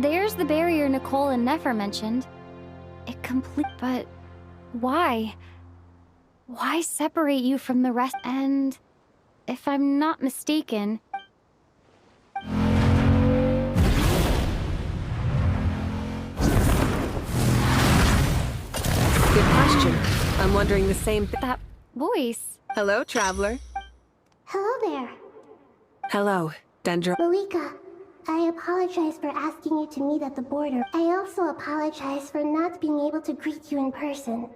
There's the barrier Nicole and Nefer mentioned. But why? Why separate you from the rest? And if I'm not mistaken... Good question. I'm wondering the same thing. That voice. Hello, traveler. Hello there. Hello, Dendro. Malika, I apologize for asking you to meet at the border. I also apologize for not being able to greet you in person.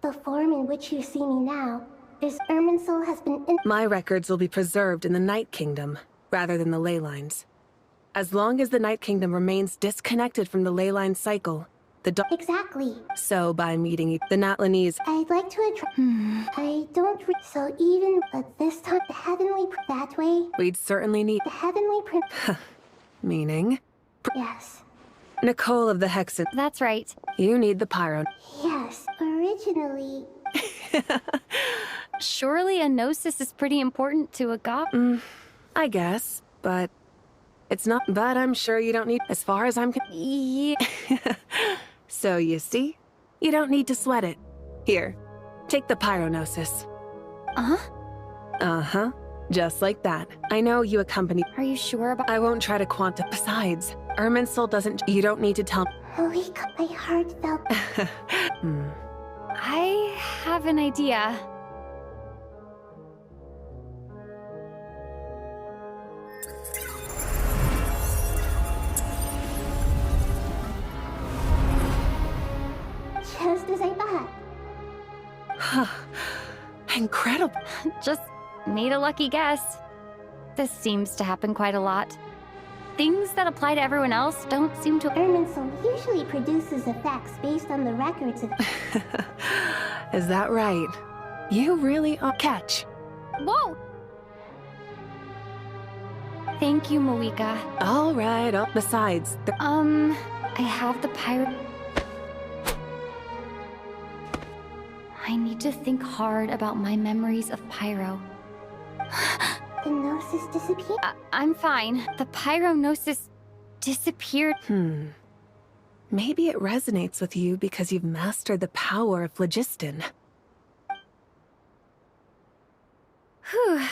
The form in which you see me now is Irminsul has been My records will be preserved in the Night Kingdom, rather than the ley lines. As long as the Night Kingdom remains disconnected from the ley line cycle, the Exactly. So by meeting the Natlanese... I'd like to I don't so even, but this time the heavenly that way... We'd certainly need... The heavenly Meaning? Yes. Nicole of the Hexen. That's right. You need the Pyro. Yes, originally... Surely a gnosis is pretty important to a god. I guess, but... It's not... But I'm sure you don't need... As far as I'm... Yeah. So you see? You don't need to sweat it. Here, take the Pyronosis. Uh-huh? Uh-huh. Just like that. I know you accompany... Are you sure about... I won't try to Besides, Irminsul doesn't... You don't need to tell... Malika, my heart felt... I have an idea. Just as I thought. Incredible. Just made a lucky guess. This seems to happen quite a lot. Things that apply to everyone else don't seem to... Irminsul usually produces effects based on the records of... Is that right? You really are... Catch. Whoa! Thank you, Malika. All right. Besides... I have the pirate... I need to think hard about my memories of Pyro. The gnosis disappeared? I'm fine. The Pyronosis disappeared. Maybe it resonates with you because you've mastered the power of phlogiston. Whew.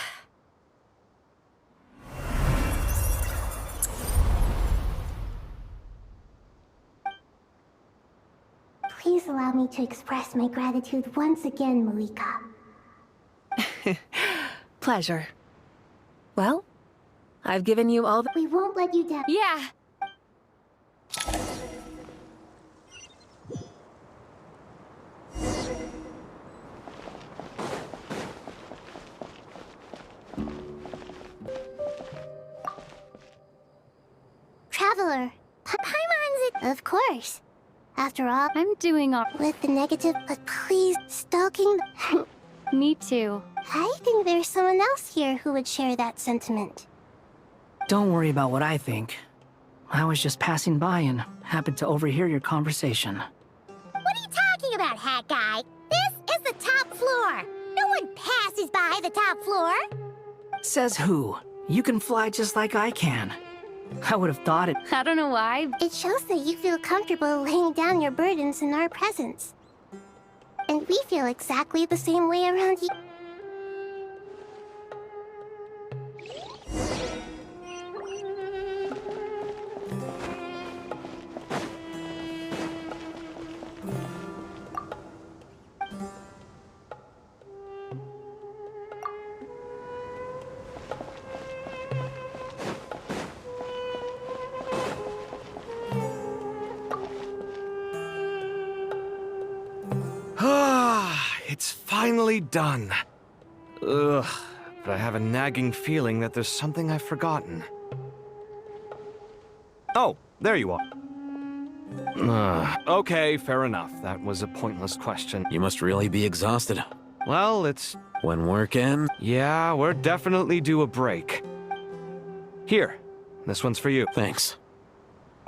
Please allow me to express my gratitude once again, Malika. Pleasure. Well, I've given you all the... We won't let you down. Yeah. Traveler. Paimon's it. Of course. After all, I'm doing all... With the negative, but please, stalking... Me too. I think there's someone else here who would share that sentiment. Don't worry about what I think. I was just passing by and happened to overhear your conversation. What are you talking about, Hat Guy? This is the top floor. No one passes by the top floor. Says who? You can fly just like I can. I would have thought it. I don't know why. It shows that you feel comfortable laying down your burdens in our presence. And we feel exactly the same way around you. It's finally done. Ugh, but I have a nagging feeling that there's something I've forgotten. Oh, there you are. Okay, fair enough. That was a pointless question. You must really be exhausted. Well, it's... When work ends? Yeah, we're definitely due a break. Here, this one's for you. Thanks.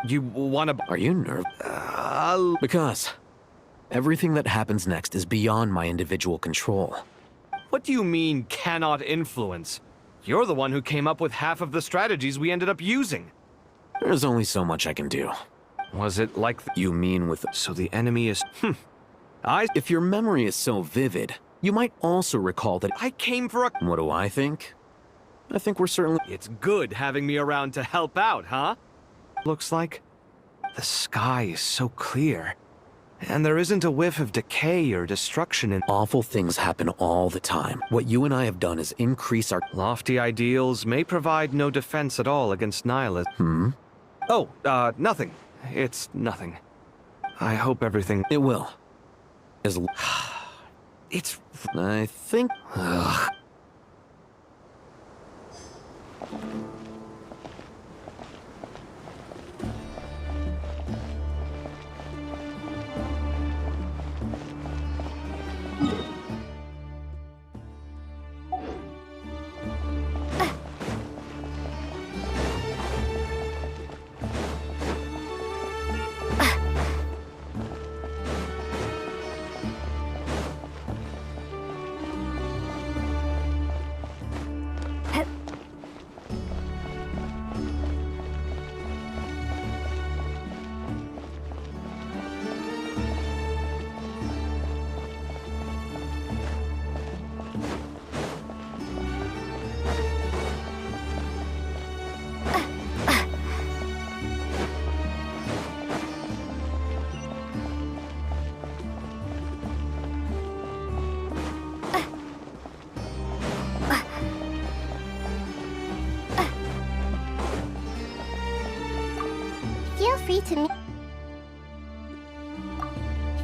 You wanna... Are you nervous? Because everything that happens next is beyond my individual control. What do you mean, cannot influence? You're the one who came up with half of the strategies we ended up using. There's only so much I can do. Was it like You mean with... So the enemy is... If your memory is so vivid, you might also recall that... I came for a... What do I think? I think we're certainly... It's good having me around to help out, huh? Looks like the sky is so clear. And there isn't a whiff of decay or destruction in... Awful things happen all the time. What you and I have done is increase our... Lofty ideals may provide no defense at all against nihilism. Oh, nothing. It's nothing. I hope everything... It will. It's... I think... Ugh.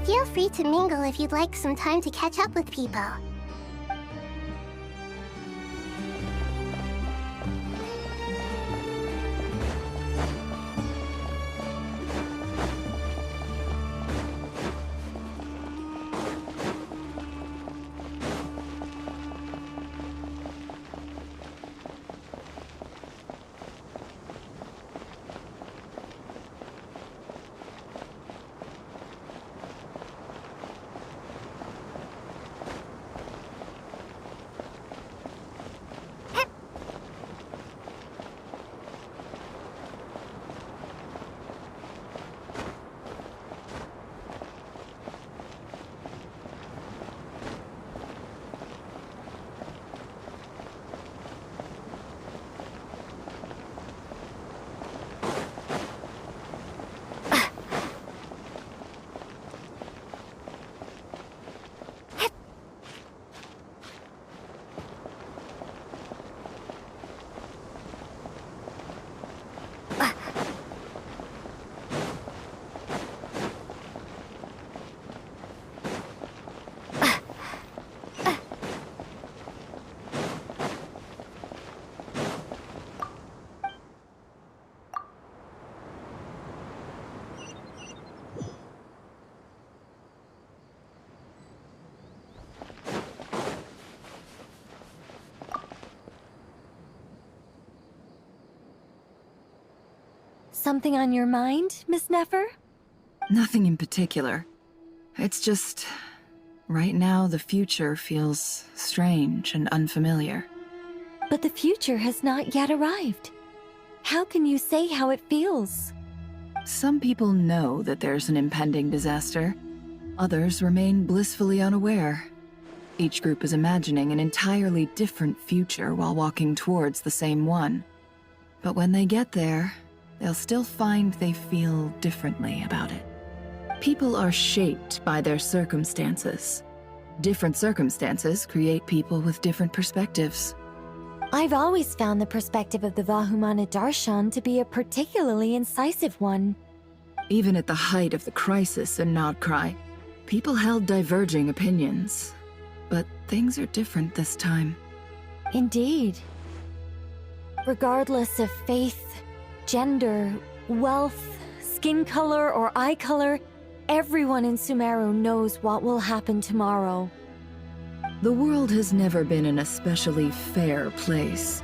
Feel free to mingle if you'd like some time to catch up with people. Something on your mind, Miss Nefer? Nothing in particular. It's just... right now, the future feels strange and unfamiliar. But the future has not yet arrived. How can you say how it feels? Some people know that there's an impending disaster. Others remain blissfully unaware. Each group is imagining an entirely different future while walking towards the same one. But when they get there, they'll still find they feel differently about it. People are shaped by their circumstances. Different circumstances create people with different perspectives. I've always found the perspective of the Vahumana Darshan to be a particularly incisive one. Even at the height of the crisis in Nodcry, people held diverging opinions. But things are different this time. Indeed. Regardless of faith, gender, wealth, skin color, or eye color, everyone in Sumeru knows what will happen tomorrow. The world has never been an especially fair place.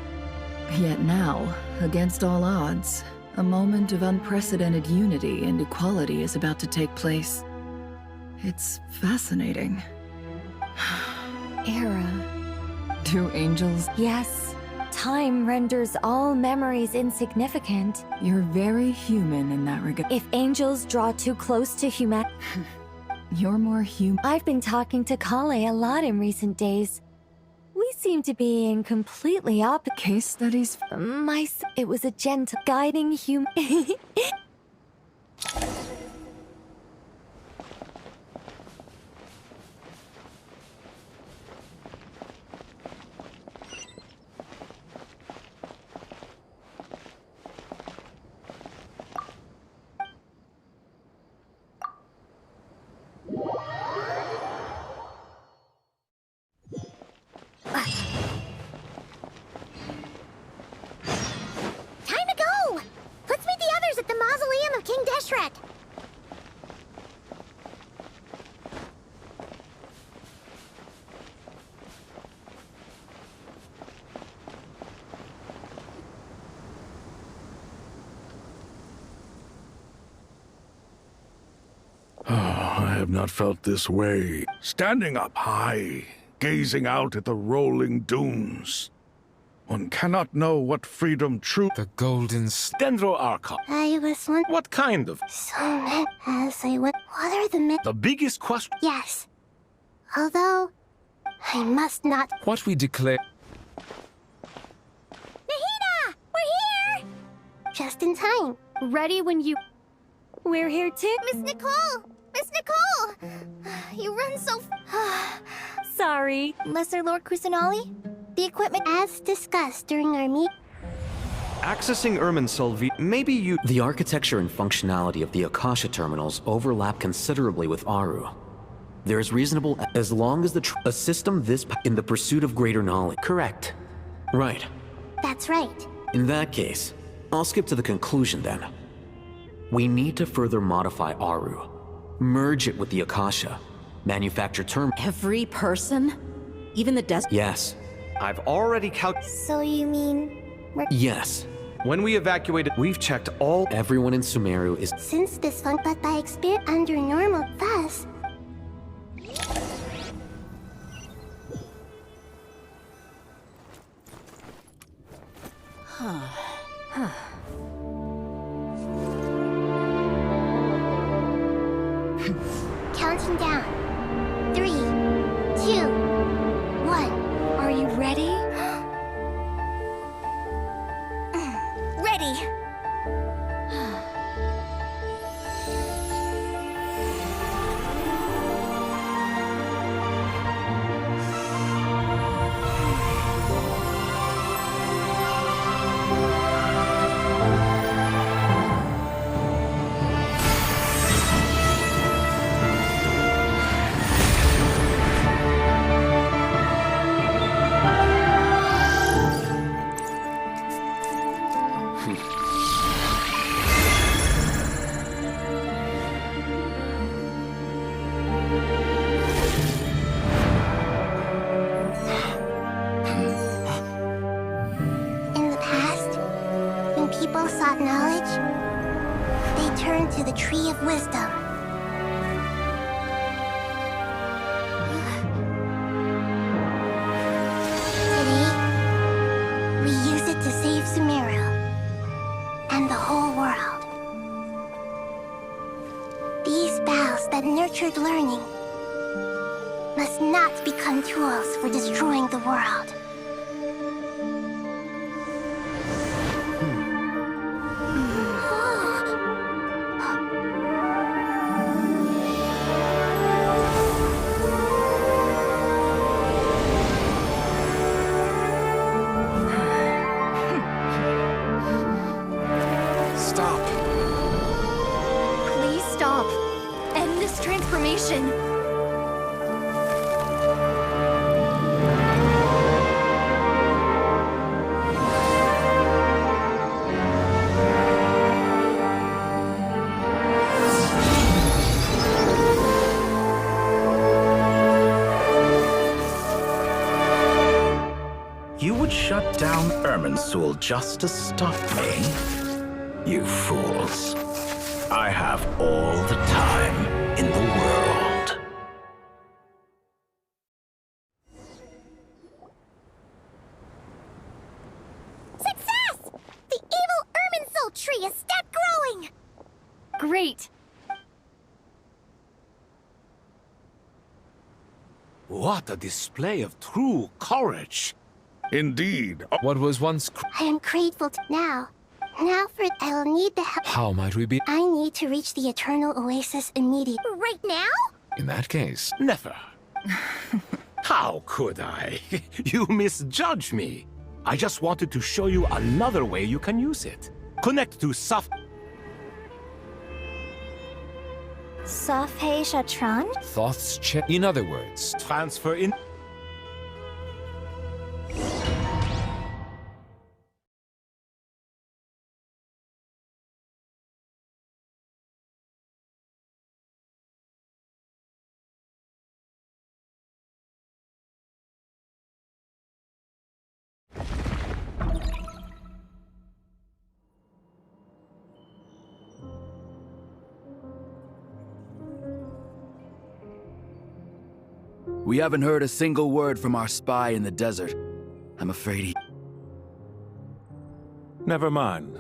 Yet now, against all odds, a moment of unprecedented unity and equality is about to take place. It's fascinating. Era. Do angels? Yes. Time renders all memories insignificant. You're very human in that regard. If angels draw too close to humanity... You're more human. I've been talking to Kale a lot in recent days. We seem to be in completely opposite... Case studies? It was a gentle, guiding human... I have not felt this way. Standing up high, gazing out at the rolling dunes. One cannot know what freedom true... The golden Dendro Archon. I was wondering... What kind of... So many as I went... What are the The biggest question... Yes. Although, I must not... What we declare... Nahida! We're here! Just in time. Ready when you... We're here too. Miss Nicole! Miss Nicole! You run so... Sorry. Lesser Lord Kusanali? The equipment... As discussed during our meet... Accessing Irminsul maybe you... The architecture and functionality of the Akasha terminals overlap considerably with Aru. There is reasonable... as long as a system this... in the pursuit of greater knowledge. Correct. Right. That's right. In that case, I'll skip to the conclusion then. We need to further modify Aru. Merge it with the Akasha. Manufacture term... Every person? Even the desert? Yes. I've already So you mean... Yes. When we evacuated, we've checked all... Everyone in Sumeru is... Since this funk, but by experience under normal thus... Counting down. 3, 2, 1. Are you ready? Ready! In the past, when people sought knowledge, return to the Tree of Wisdom. Today, we use it to save Sumeru and the whole world. These boughs that nurtured learning must not become tools for destroying the world. Stop. Please stop. End this transformation. You would shut down Irminsul just to stop me? You fools. I have all the time in the world. Success! The evil Irminsul tree is stopped growing! Great. What a display of true courage! Indeed. What was once... I am grateful to now. Now for I'll need the help. How might we be... I need to reach the Eternal Oasis immediately. Right now? In that case... Never. How could I? You misjudge me. I just wanted to show you another way you can use it. Connect to Safhei Shatran? Thoth's check. In other words... Transfer in... We haven't heard a single word from our spy in the desert. I'm afraid he... Never mind.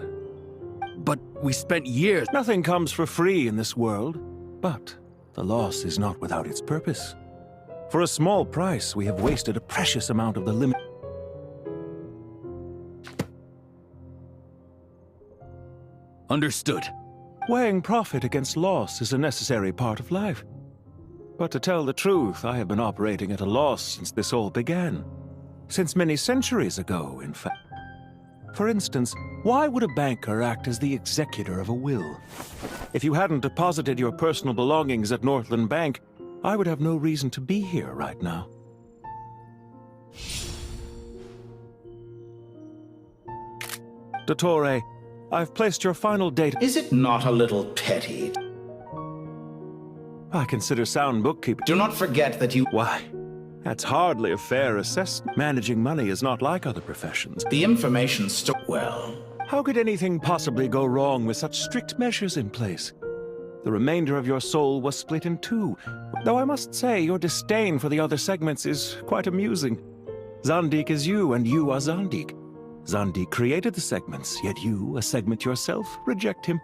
But we spent years... Nothing comes for free in this world, but the loss is not without its purpose. For a small price, we have wasted a precious amount of the limit. Understood. Weighing profit against loss is a necessary part of life. But to tell the truth, I have been operating at a loss since this all began. Since many centuries ago, in fact. For instance, why would a banker act as the executor of a will? If you hadn't deposited your personal belongings at Northland Bank, I would have no reason to be here right now. Dottore, I've placed your final date. Is it not a little petty? I consider sound bookkeeping. Do not forget that you... Why? That's hardly a fair assessment. Managing money is not like other professions. The information well. How could anything possibly go wrong with such strict measures in place? The remainder of your soul was split in two, though I must say your disdain for the other segments is quite amusing. Zandik is you, and you are Zandik. Zandik created the segments, yet you, a segment yourself, reject him.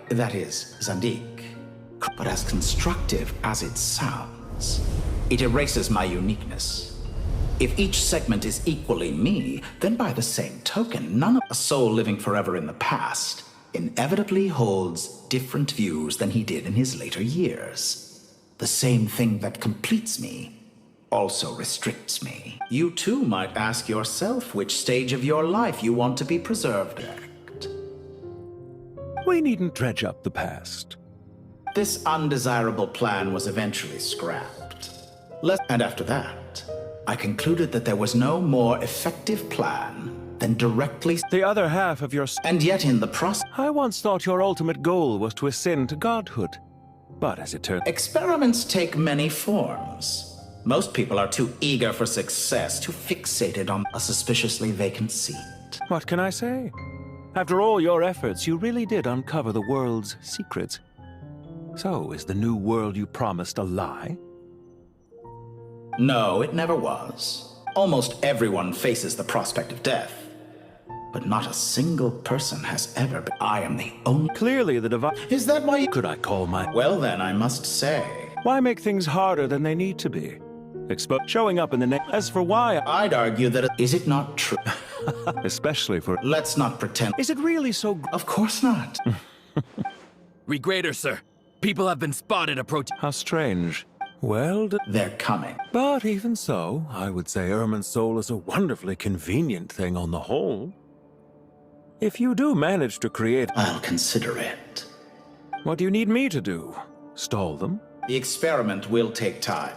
That is, Zandik. But as constructive as it sounds, it erases my uniqueness. If each segment is equally me, then by the same token, none of a soul living forever in the past inevitably holds different views than he did in his later years. The same thing that completes me also restricts me. You too might ask yourself which stage of your life you want to be preserved at. We needn't dredge up the past. This undesirable plan was eventually scrapped. And after that, I concluded that there was no more effective plan than directly... The other half of your... And yet in the process... I once thought your ultimate goal was to ascend to godhood. But as it turns... Experiments take many forms. Most people are too eager for success, too fixated on a suspiciously vacant seat. that. What can I say? After all your efforts, you really did uncover the world's secrets. So, is the new world you promised a lie? No, it never was. Almost everyone faces the prospect of death. But not a single person has ever been. I am the only. Clearly, the divine. Is that why you. Could I call my. Well, then, I must say. Why make things harder than they need to be? Showing up in the As for why. I'd argue that. Is it not true? Especially for. Let's not pretend. Is it really so. Of course not. Regrader, sir. People have been spotted approaching. How strange. Well, they're coming. But even so, I would say Ermin's soul is a wonderfully convenient thing on the whole. If you do manage to create... I'll consider it. What do you need me to do? Stall them? The experiment will take time.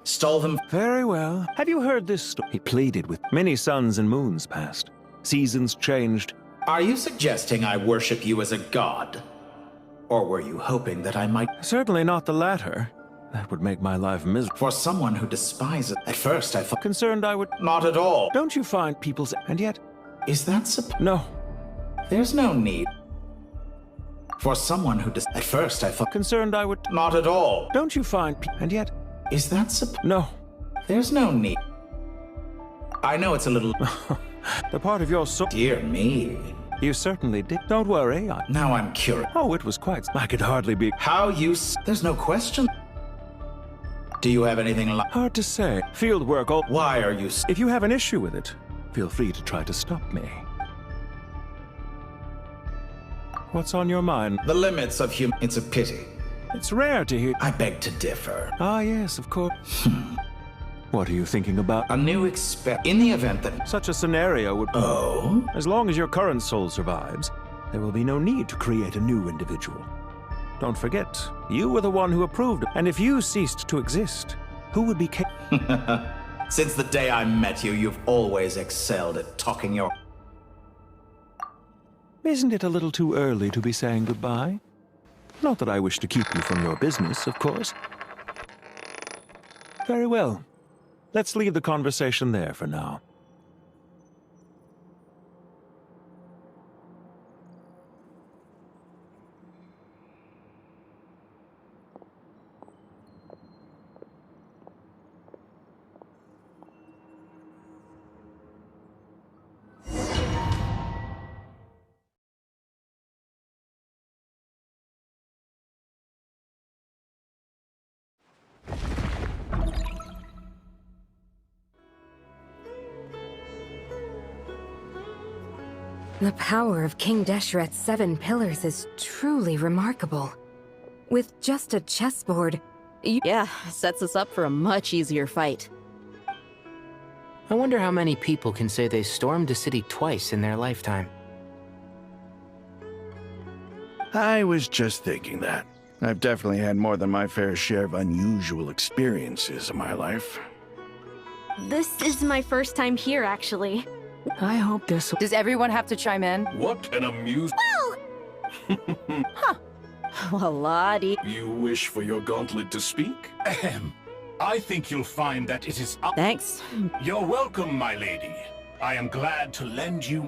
Stall them... Very well. Have you heard this story? He pleaded with many suns and moons passed. Seasons changed. Are you suggesting I worship you as a god? Or were you hoping that I might... Certainly not the latter. That would make my life miserable. For someone who despises... At first I thought... Concerned I would... Not at all. Don't you find people's... And yet... Is that No. There's no need. For someone who At first I thought... Concerned I would... Not at all. Don't you find... And yet... Is that No. There's no need. I know it's a little... The part of your soul... Dear me. You certainly did. Don't worry. Now I'm curious. Oh, it was quite... I could hardly be... How you... There's no question. Do you have anything like... Hard to say. Field work all... Why are you... If you have an issue with it, feel free to try to stop me. What's on your mind? The limits of human... It's a pity. It's rare to hear... I beg to differ. Ah, yes, of course. What are you thinking about? A new In the event that... Such a scenario would... Oh? As long as your current soul survives, there will be no need to create a new individual. Don't forget, you were the one who approved it. And if you ceased to exist, who would be... Since the day I met you, you've always excelled at talking your... Isn't it a little too early to be saying goodbye? Not that I wish to keep you from your business, of course. Very well. Let's leave the conversation there for now. The power of King Deshret's 7 pillars is truly remarkable. With just a chessboard, Yeah, sets us up for a much easier fight. I wonder how many people can say they stormed a city twice in their lifetime. I was just thinking that. I've definitely had more than my fair share of unusual experiences in my life. This is my first time here, actually. I hope this... Does everyone have to chime in? What an amuse... Huh. Well, Lottie. You wish for your gauntlet to speak? Ahem. I think you'll find that it is up. Thanks. You're welcome, my lady. I am glad to lend you...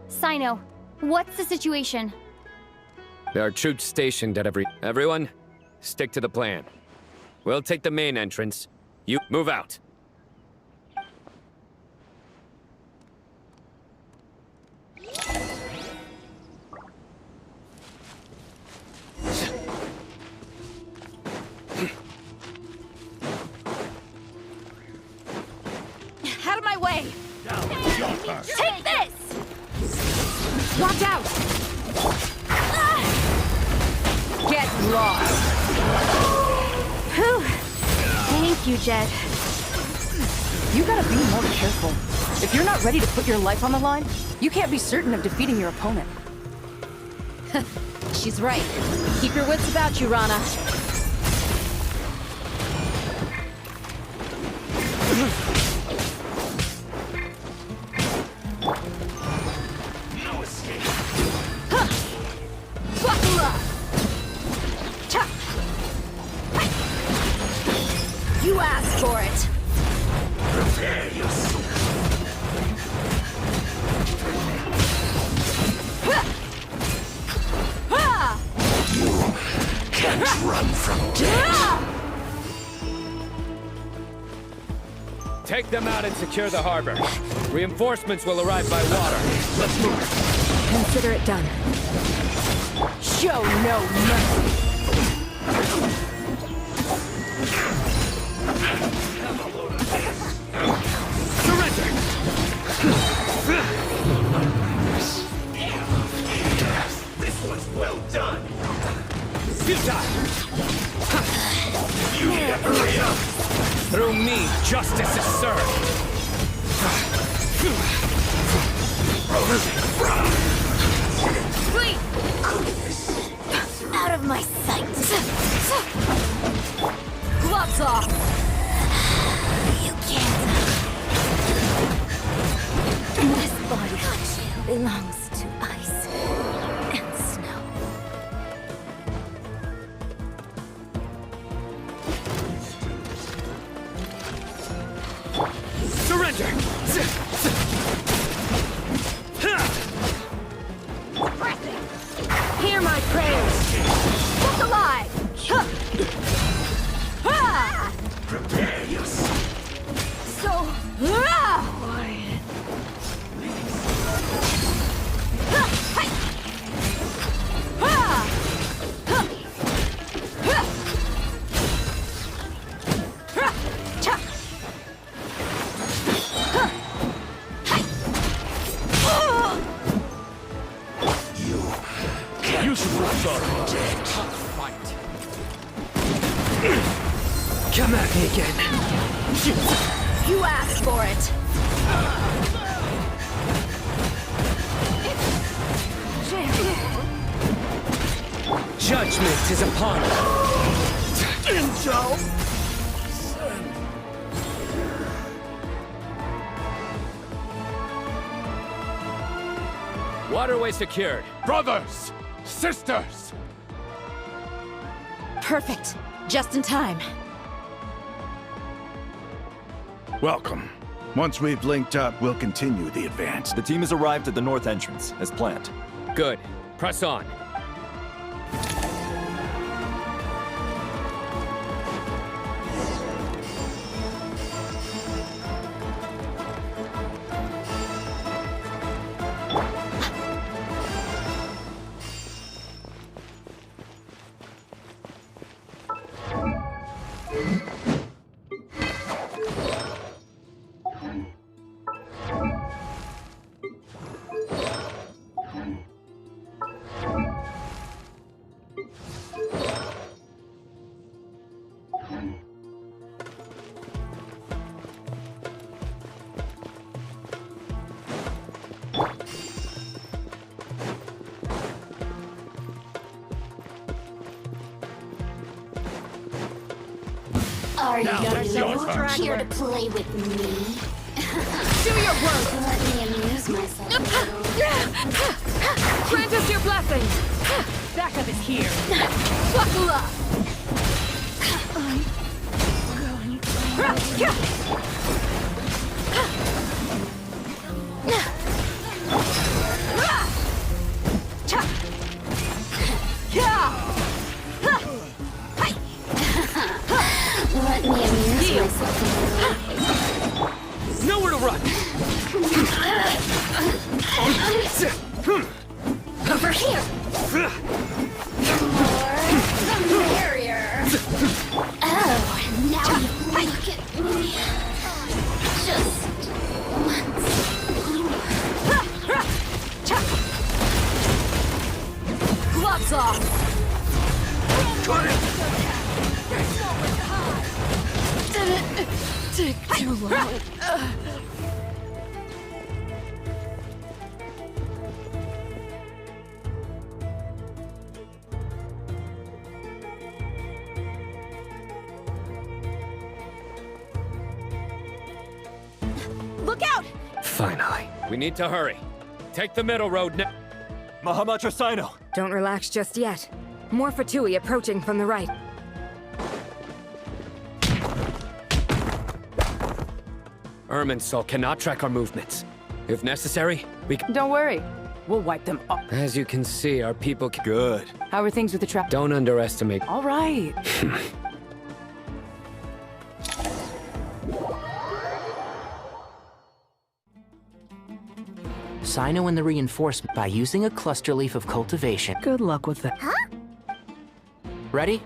Sino, what's the situation? There are troops stationed at Everyone, stick to the plan. We'll take the main entrance. You move out. Out of my way! Take this! watch out! Get lost! Whew. Thank you, Jed. You gotta be more careful. If you're not ready to put your life on the line, you can't be certain of defeating your opponent. She's right. Keep your wits about you, Rana. No escape. Buckle up! Cha! You asked for it! Prepare yourself. Take them out and secure the harbor. Reinforcements will arrive by water. Let's move. Consider it done. Show no mercy. Surrender! This was well done. Futile! You need to hurry up. Through me, justice is served. Wait! Out of my sight. Gloves off. You can't. This body belongs to ice and snow. Surrender! Hear my prayers. Look alive. Prepare yourself. So quiet. You should look sorry. Tough fight. Come at me again. You asked for it. Judgment is upon us. Intel. Waterway secured. Brothers! Sisters! Perfect. Just in time. Welcome. Once we've linked up, we'll continue the advance. The team has arrived at the north entrance, as planned. Good. Press on. Are you your here to play with me? Do your work. Let me amuse myself. Grant us your blessing. Backup is here. Buckle up. Let me amuse myself a little. Nowhere to run! Over here! The more, the merrier. Oh, now you look at me. Just once. Gloves off. Cut it! Did it take too long? Look out! Finally. We need to hurry. Take the middle road now. Mahamatra Sino. Don't relax just yet. More Fatui approaching from the right. Irminsul cannot track our movements. If necessary, we can... Don't worry. We'll wipe them up. As you can see, our people... Good. How are things with the trap? Don't underestimate... All right. Sino and the reinforcement by using a cluster leaf of cultivation. Good luck with that. Huh? Ready?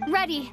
Ready.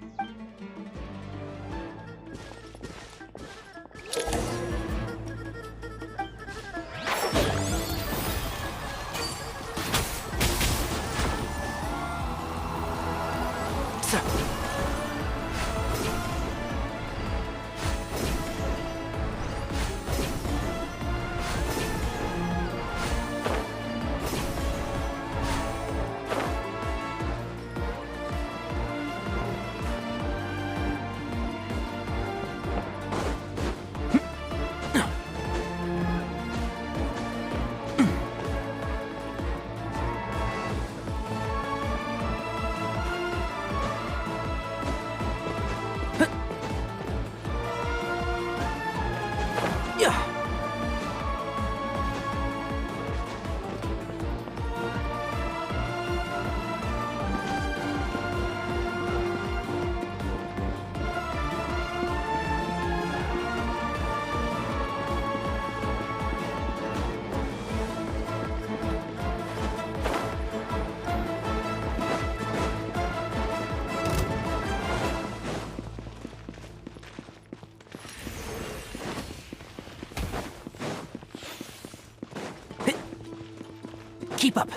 Keep up.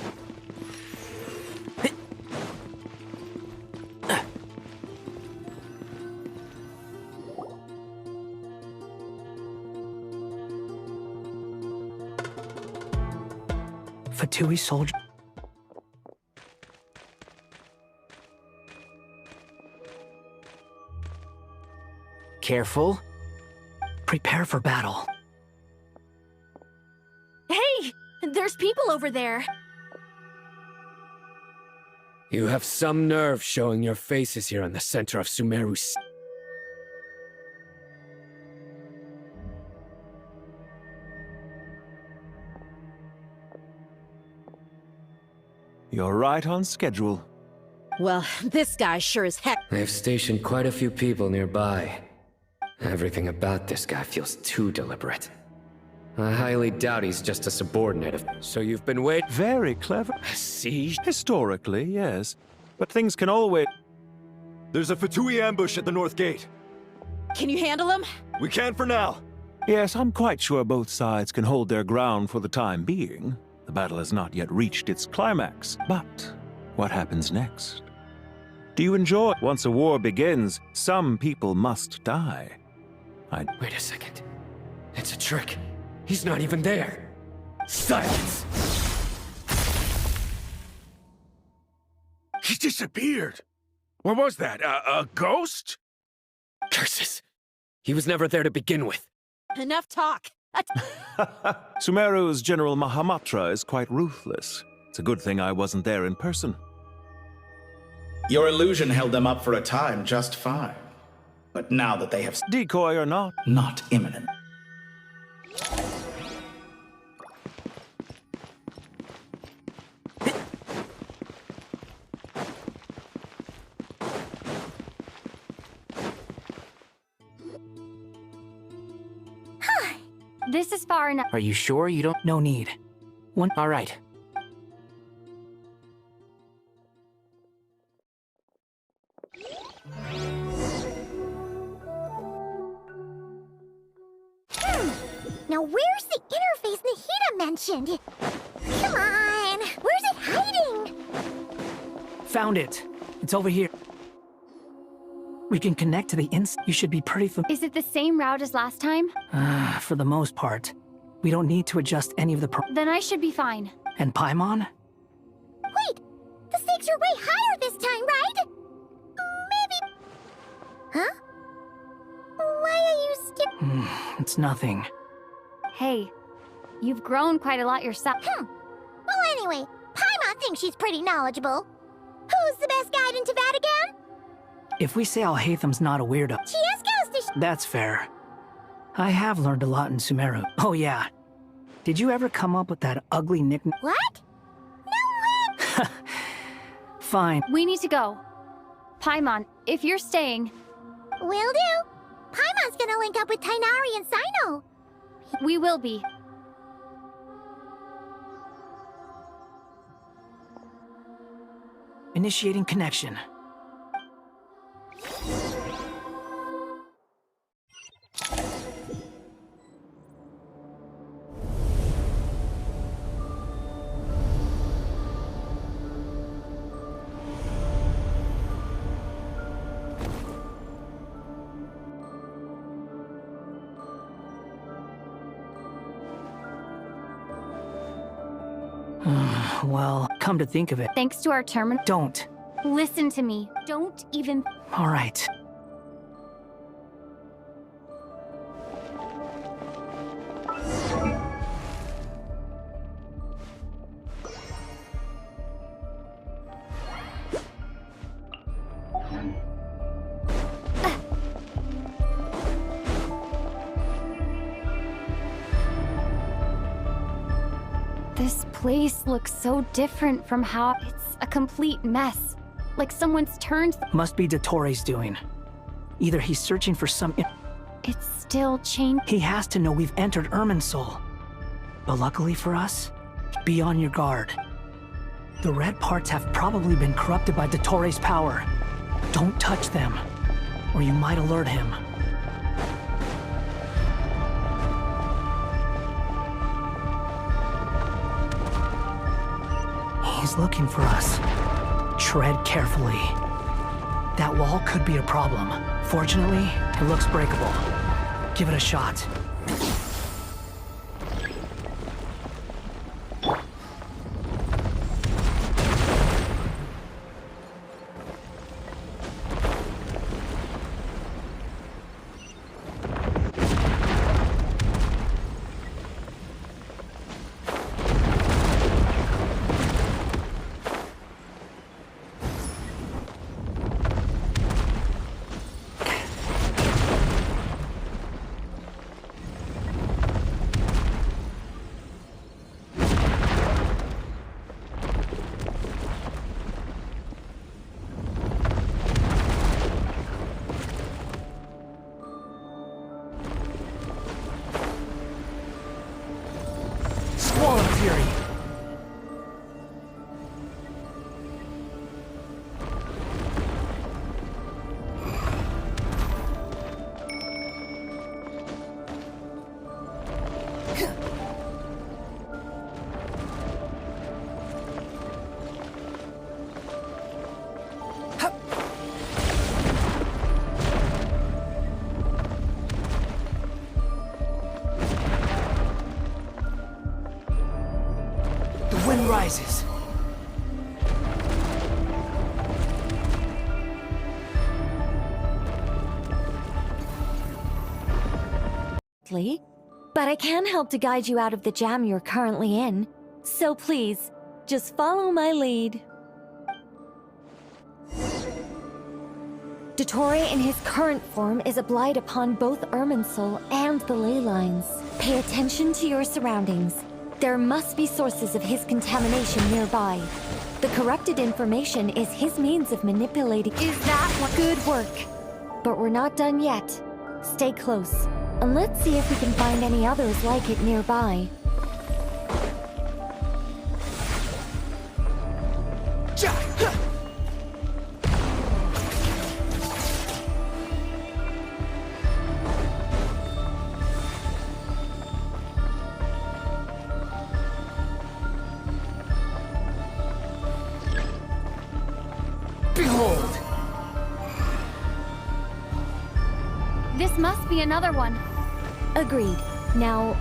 Fatui soldier. Careful. Prepare for battle. Hey! There's people over there. You have some nerve showing your faces here in the center of Sumeru's. You're right on schedule. Well, this guy sure as heck. They've stationed quite a few people nearby. Everything about this guy feels too deliberate. I highly doubt he's just a subordinate of... So you've been waiting... Very clever. A siege? Historically, yes. But things can always... There's a Fatui ambush at the north gate. Can you handle him? We can for now. Yes, I'm quite sure both sides can hold their ground for the time being. The battle has not yet reached its climax. But what happens next? Do you enjoy... Once a war begins, some people must die. Wait a second. It's a trick. He's not even there. Silence! He disappeared. What was that? A ghost? Curses! He was never there to begin with. Enough talk. Sumeru's General Mahamatra is quite ruthless. It's a good thing I wasn't there in person. Your illusion held them up for a time just fine. But now that they have... Decoy or not? Not imminent. This is far enough. Are you sure you don't... No need. One... All right. Now where's the interface Nahida mentioned? Come on! Where's it hiding? Found it. It's over here. We can connect to the You should be pretty Is it the same route as last time? For the most part. We don't need to adjust any of the Then I should be fine. And Paimon? Wait! The stakes are way higher this time, right? Maybe... Huh? Why are you still... It's nothing. Hey, you've grown quite a lot yourself. Well, anyway, Paimon thinks she's pretty knowledgeable. Who's the best guide into Vatican? If we say Alhatham's not a weirdo... She is ghostish. That's fair. I have learned a lot in Sumeru. Oh yeah. Did you ever come up with that ugly nickname? What? No way! Fine. We need to go. Paimon, if you're staying... Will do. Paimon's gonna link up with Tainari and Sino. We will be. Initiating connection. Well, come to think of it. Thanks to our terminal. Don't. Listen to me. Don't even. All right. This place looks so different from how it's a complete mess. Like someone's turned. Must be Dottoro's doing. Either he's searching for some. It's still changed. He has to know we've entered Irminsul. But luckily for us, be on your guard. The red parts have probably been corrupted by Dottoro's power. Don't touch them, or you might alert him. He's looking for us. Tread carefully. That wall could be a problem. Fortunately, it looks breakable. Give it a shot. Rises. But I can help to guide you out of the jam you're currently in. So please, just follow my lead. Dottore in his current form is a blight upon both Irminsul and the ley lines. Pay attention to your surroundings. There must be sources of his contamination nearby. The corrupted information is his means of manipulating. Is that what? Good work. But we're not done yet. Stay close, and let's see if we can find any others like it nearby. This must be another one. Agreed. Now...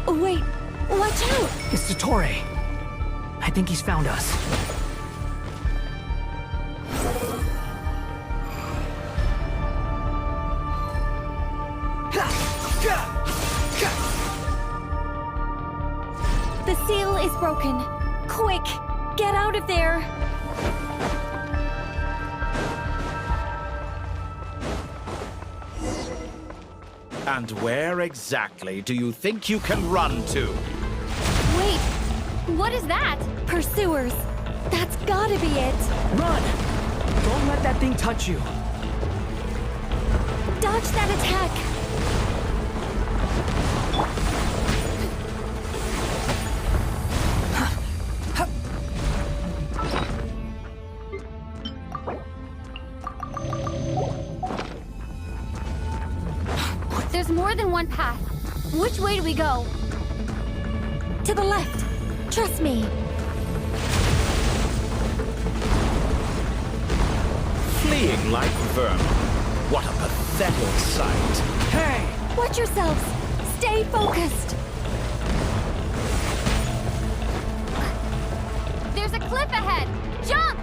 Wait! Watch out! It's Dottore. I think he's found us. The seal is broken. Quick! Get out of there! And where exactly do you think you can run to? Wait! What is that? Pursuers! That's gotta be it! Run! Don't let that thing touch you! Dodge that attack! There's more than one path. Which way do we go? To the left. Trust me. Fleeing like vermin. What a pathetic sight. Hey! Watch yourselves. Stay focused. There's a cliff ahead. Jump!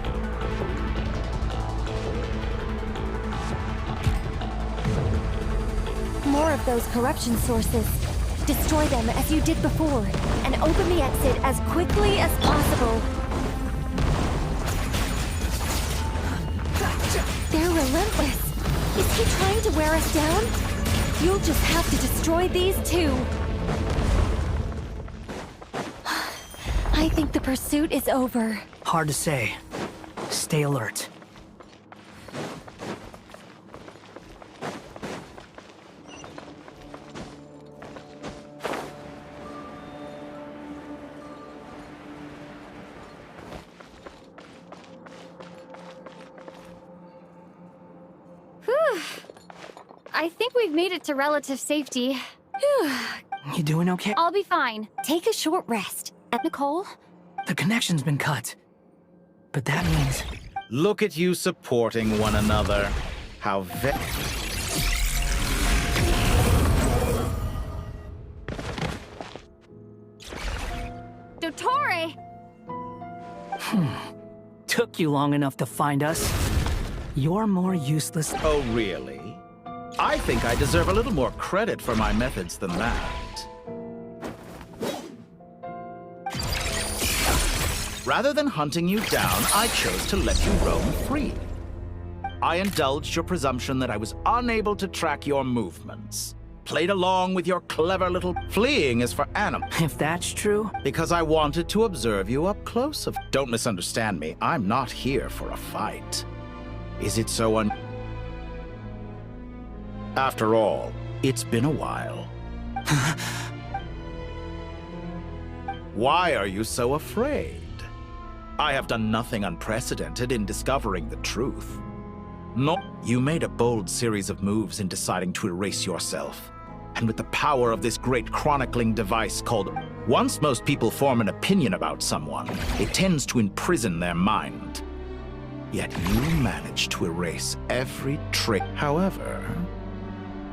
More of those corruption sources. Destroy them as you did before, and open the exit as quickly as possible. They're relentless. Is he trying to wear us down? You'll just have to destroy these too. I think the pursuit is over. Hard to say. Stay alert. I think we've made it to relative safety. You doing okay? I'll be fine. Take a short rest. Nicole? The connection's been cut. But that means... Look at you supporting one another. How Dottore! Took you long enough to find us. You're more useless... Oh, really? I think I deserve a little more credit for my methods than that. Rather than hunting you down, I chose to let you roam free. I indulged your presumption that I was unable to track your movements. Played along with your clever little fleeing is for animals. If that's true... Because I wanted to observe you up close. Don't misunderstand me. I'm not here for a fight. Is it so After all, it's been a while. Why are you so afraid? I have done nothing unprecedented in discovering the truth. No, you made a bold series of moves in deciding to erase yourself. And with the power of this great chronicling device called... Once most people form an opinion about someone, it tends to imprison their mind. Yet you managed to erase every trick. However,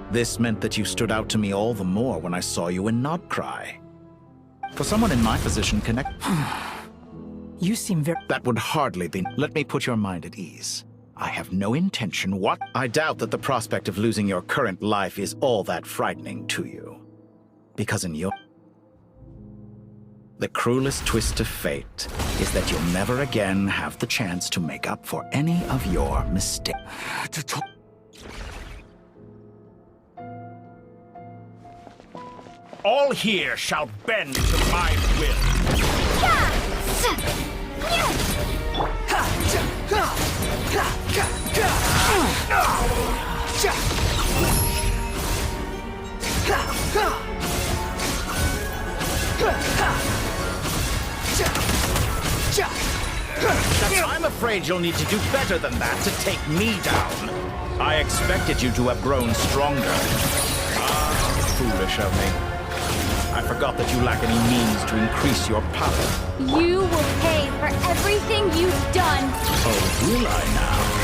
this meant that you stood out to me all the more when I saw you in Nodcry. For someone in my position, You seem very... That would hardly be... Let me put your mind at ease. I have no intention I doubt that the prospect of losing your current life is all that frightening to you. Because in your... The cruelest twist of fate is that you'll never again have the chance to make up for any of your mistakes. All here shall bend to my will. I'm afraid you'll need to do better than that to take me down. I expected you to have grown stronger. Ah, foolish of me. I forgot that you lack any means to increase your power. You will pay for everything you've done. Oh, will I now?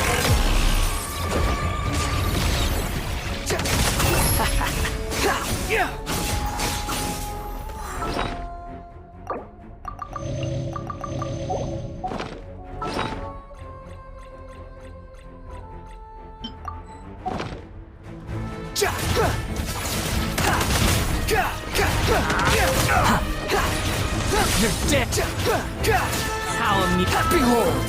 You're dead! How behold!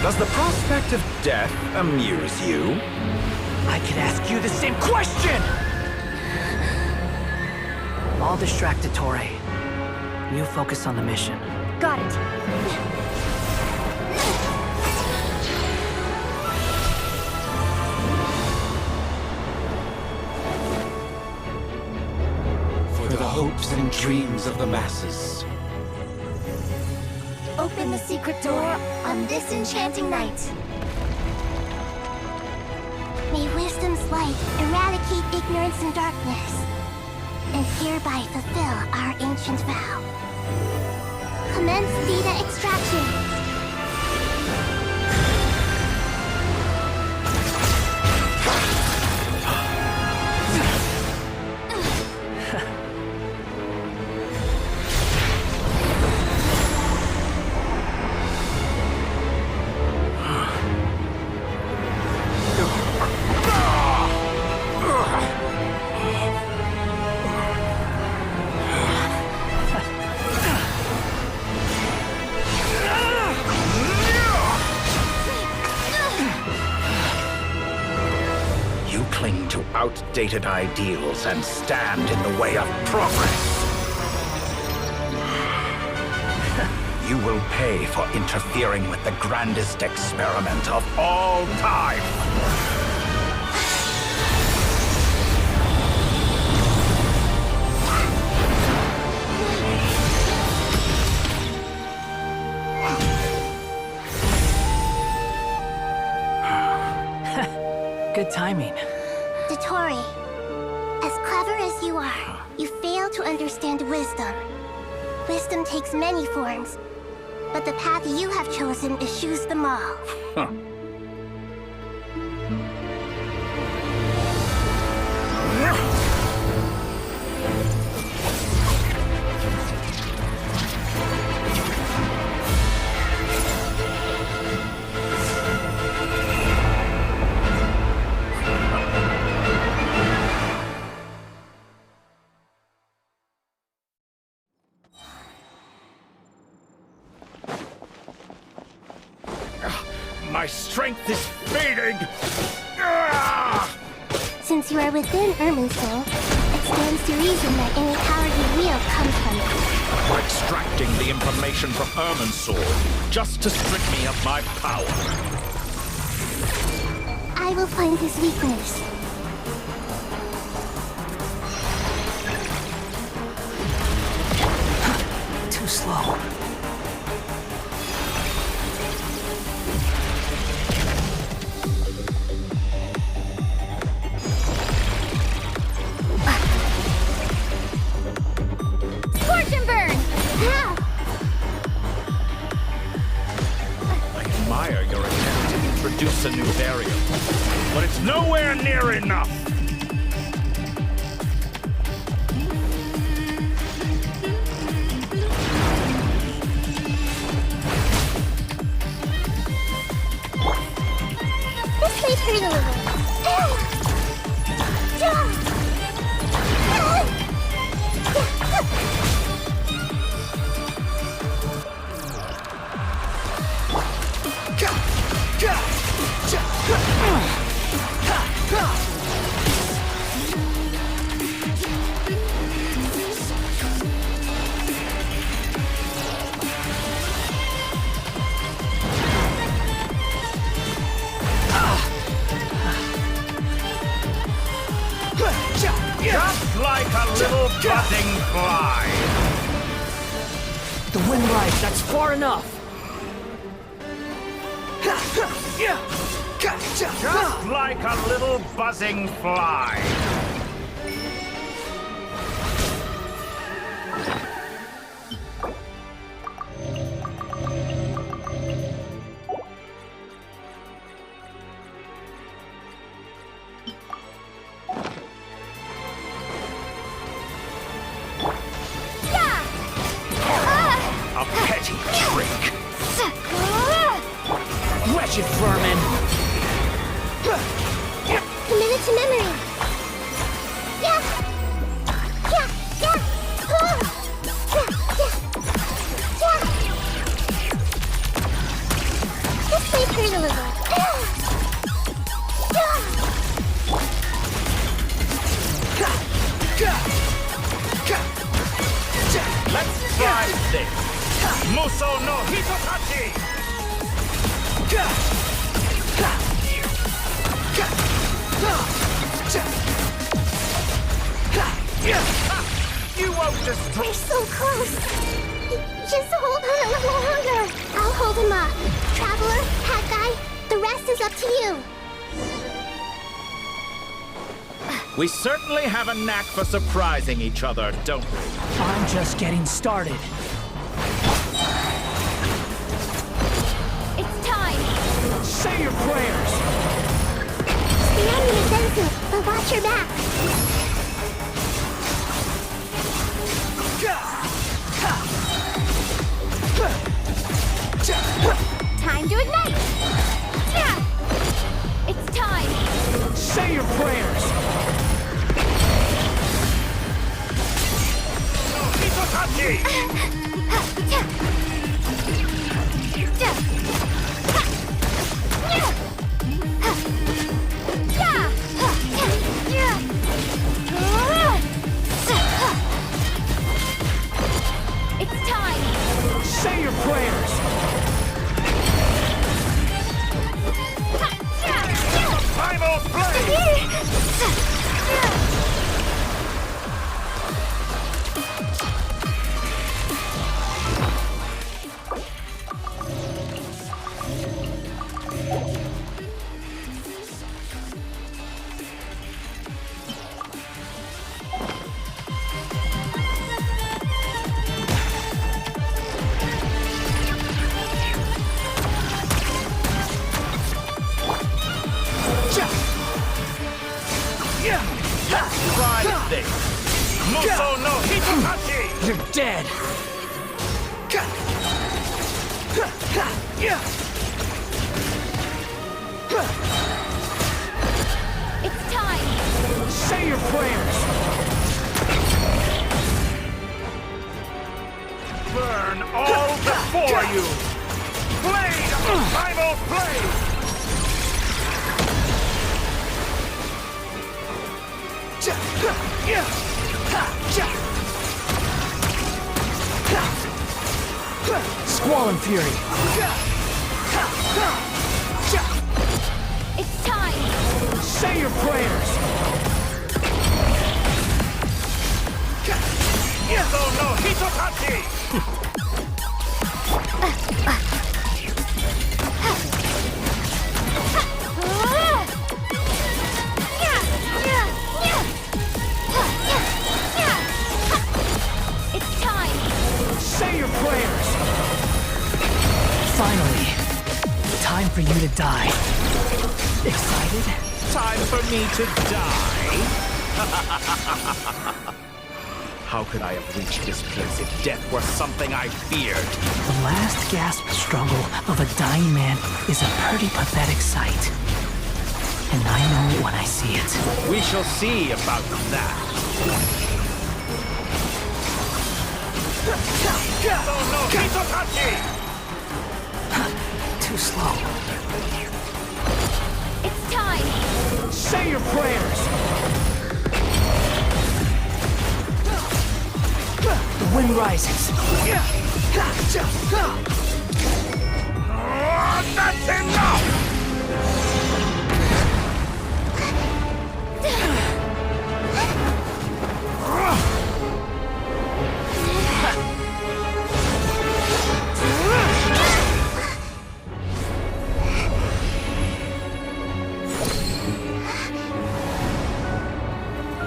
Does the prospect of death amuse you? I can ask you the same question! I'll distract Ettore. You focus on the mission. Got it. For the hopes and dreams of the masses. Open the secret door on this enchanting night. May wisdom's light eradicate ignorance and darkness, and hereby fulfill our ancient vow. Commence data extraction. Outdated ideals and stand in the way of progress. You will pay for interfering with the grandest experiment of all time. Good timing. Ettore, as clever as you are, you fail to understand wisdom. Wisdom takes many forms, but the path you have chosen eschews them all. Huh. My strength is fading! Since you are within Irminsul, it stands to reason that any power you wield comes from it. By extracting the information from Irminsul, just to strip me of my power. I will find his weakness. Too slow. A new variant, but it's nowhere near enough. This might hurt a little. Just like a little buzzing fly. The wind rise, that's far enough. Just like a little buzzing fly. A petty trick. Wretched vermin. Commit it to memory. This might hurt a little. Muso no Hitotachi! You won't destroy. We're so close. Just hold on a little longer. I'll hold him up. Traveler, Hat Guy, the rest is up to you. We certainly have a knack for surprising each other, don't we? I'm just getting started. It's time! Say your prayers! The enemy is innocent, but watch your back. Time to ignite! It's time! Say your prayers! Hitotachi! It's time! Say your prayers! Primal Blade! Try this! Muso no Hitotachi! You're dead! It's time! Say your prayers! Burn all before you! Blade of the Primal Blade! Squall and Fury! It's time! Say your prayers! Muso no Hitotachi! It's time! Say your prayers! Finally, time for you to die. Excited? Time for me to die? How could I have reached this place if death were something I feared? The last gasp struggle of a dying man is a pretty pathetic sight. And I know it when I see it. We shall see about that. Muso no Hitotachi! Too slow. It's time! Say your prayers! The wind rises. That's enough!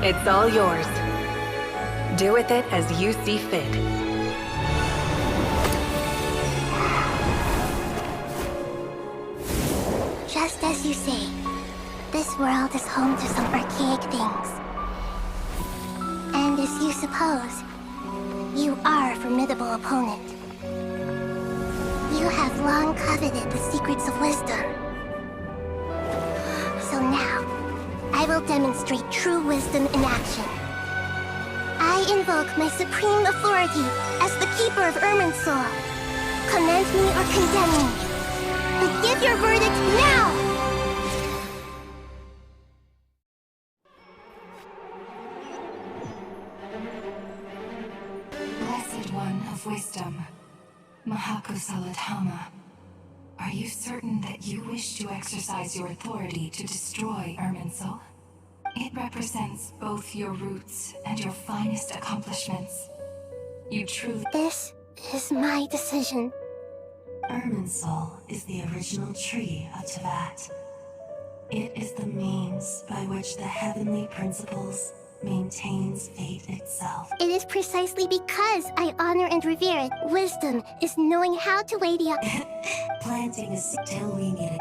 It's all yours. Do with it as you see fit. Just as you say, this world is home to some archaic things. And as you suppose, you are a formidable opponent. You have long coveted the secrets of wisdom. So now, I will demonstrate true wisdom in action. I invoke my supreme authority as the keeper of Irminsul. Commend me or condemn me. But give your verdict now! Blessed One of Wisdom, Mahakosalatama, are you certain that you wish to exercise your authority to destroy Irminsul? It represents both your roots and your finest accomplishments. You truly— This is my decision. Irminsul is the original tree of Tevat. It is the means by which the heavenly principles maintains fate itself. It is precisely because I honor and revere it. Wisdom is knowing how to weigh the— Planting a seed till we need it.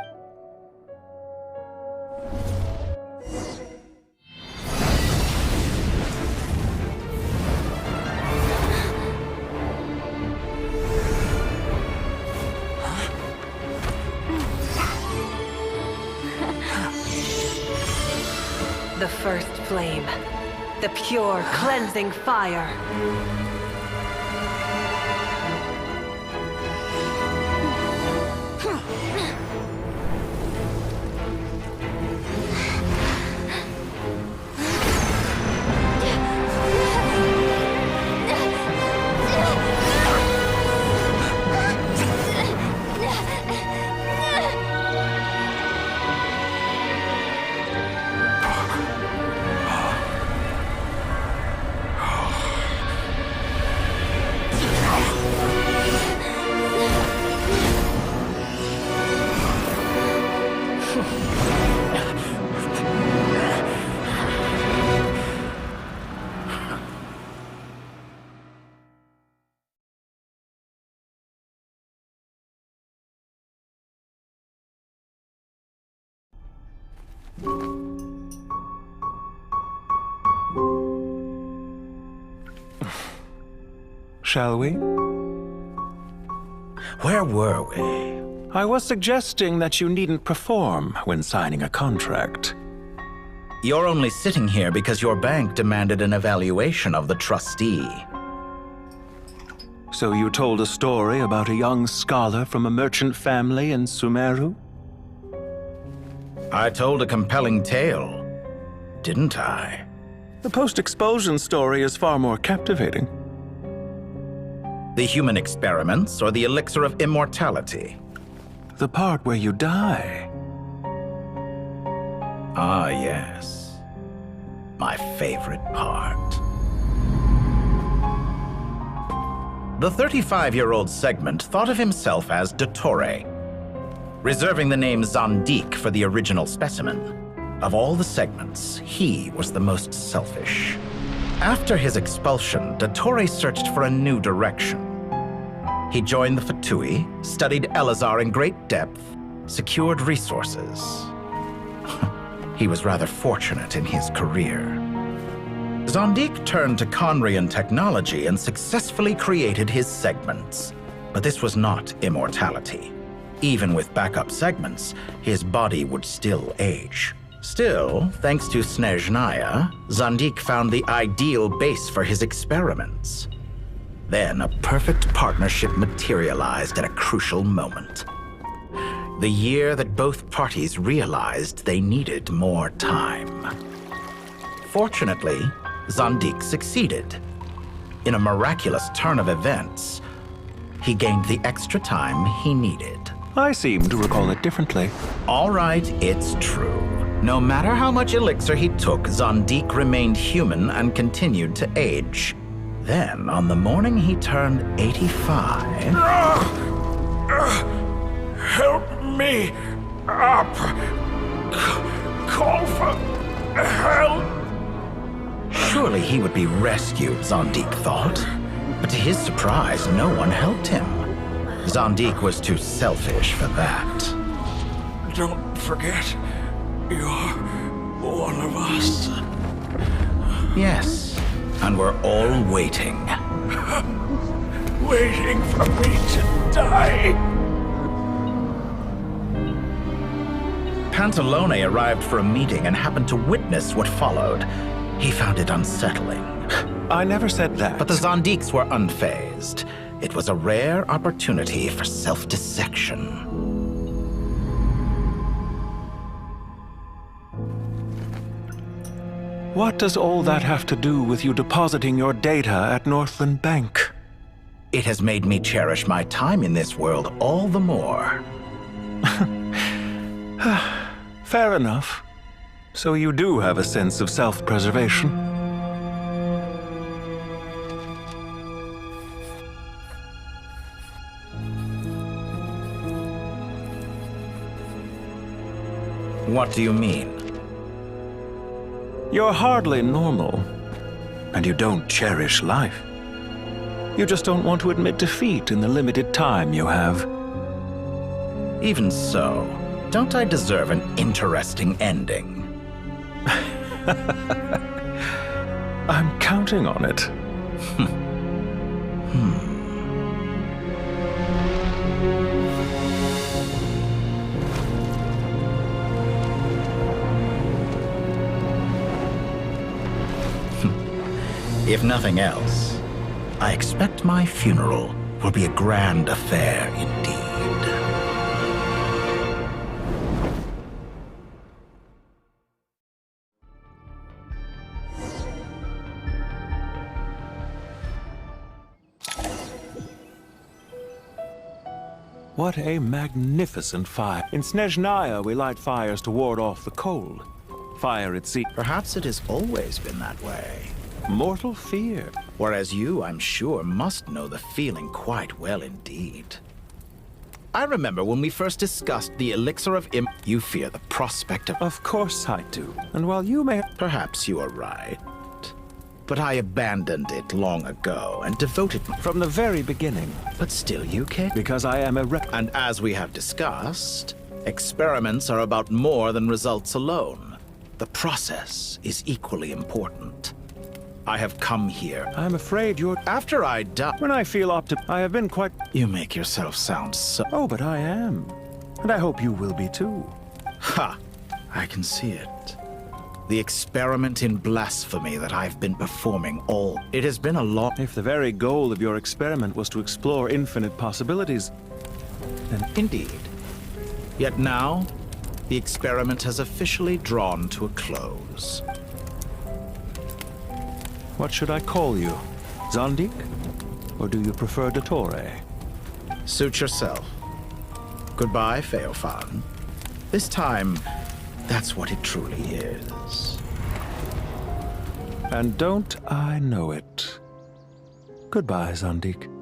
The first flame. The pure, cleansing fire. Shall we? Where were we? I was suggesting that you needn't perform when signing a contract. You're only sitting here because your bank demanded an evaluation of the trustee. So you told a story about a young scholar from a merchant family in Sumeru? I told a compelling tale, didn't I? The post-expulsion story is far more captivating. The human experiments or the elixir of immortality? The part where you die. Ah, yes. My favorite part. The 35-year-old Segment thought of himself as Dottore, reserving the name Zandik for the original specimen. Of all the Segments, he was the most selfish. After his expulsion, Dottore searched for a new direction. He joined the Fatui, studied Elazar in great depth, secured resources. He was rather fortunate in his career. Zandik turned to Conrian technology and successfully created his segments. But this was not immortality. Even with backup segments, his body would still age. Still, thanks to Snezhnaya, Zandik found the ideal base for his experiments. Then a perfect partnership materialized at a crucial moment. The year that both parties realized they needed more time. Fortunately, Zandik succeeded. In a miraculous turn of events, he gained the extra time he needed. I seem to recall it differently. All right, it's true. No matter how much elixir he took, Zandik remained human and continued to age. Then, on the morning he turned 85... Help me up! Call for help! Surely he would be rescued, Zandik thought. But to his surprise, no one helped him. Zandik was too selfish for that. Don't forget, you're one of us. Yes, and we're all waiting. Waiting for me to die. Pantalone arrived for a meeting and happened to witness what followed. He found it unsettling. I never said that. But the Zandiks were unfazed. It was a rare opportunity for self-dissection. What does all that have to do with you depositing your data at Northland Bank? It has made me cherish my time in this world all the more. Fair enough. So you do have a sense of self-preservation. What do you mean? You're hardly normal, and you don't cherish life. You just don't want to admit defeat in the limited time you have. Even so, don't I deserve an interesting ending? I'm counting on it. If nothing else, I expect my funeral will be a grand affair indeed. What a magnificent fire. In Snezhnaya, we light fires to ward off the cold. Fire at sea. Perhaps it has always been that way. Mortal fear. Whereas you, I'm sure, must know the feeling quite well indeed. I remember when we first discussed the elixir of you fear the prospect of... Of course I do. And while you may... Perhaps you are right. But I abandoned it long ago and devoted... From the very beginning. But still you can... Because I am a... And as we have discussed, experiments are about more than results alone. The process is equally important. I have come here. I'm afraid you're... After I die... When I feel I have been quite... You make yourself sound so... Oh, but I am. And I hope you will be too. Ha! I can see it. The experiment in blasphemy that I've been performing all... It has been a long... If the very goal of your experiment was to explore infinite possibilities, then... Indeed. Yet now, the experiment has officially drawn to a close. What should I call you? Zandik? Or do you prefer Dottore? Suit yourself. Goodbye, Feofan. This time, that's what it truly is. And don't I know it? Goodbye, Zandik.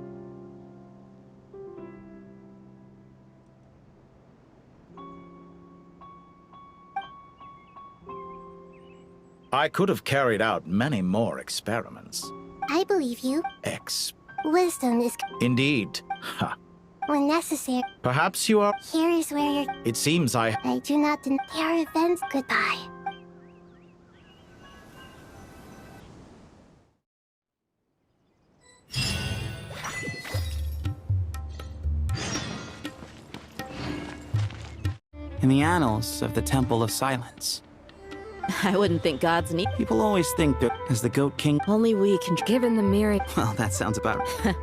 I could have carried out many more experiments. I believe you. Wisdom is... Indeed. Ha. When necessary. Perhaps you are... Here is where you're... It seems I do not deny... There are events... Goodbye. In the annals of the Temple of Silence. I wouldn't think gods need... People always think that as the Goat King... Only we can... Given the myriad... Well, that sounds about right.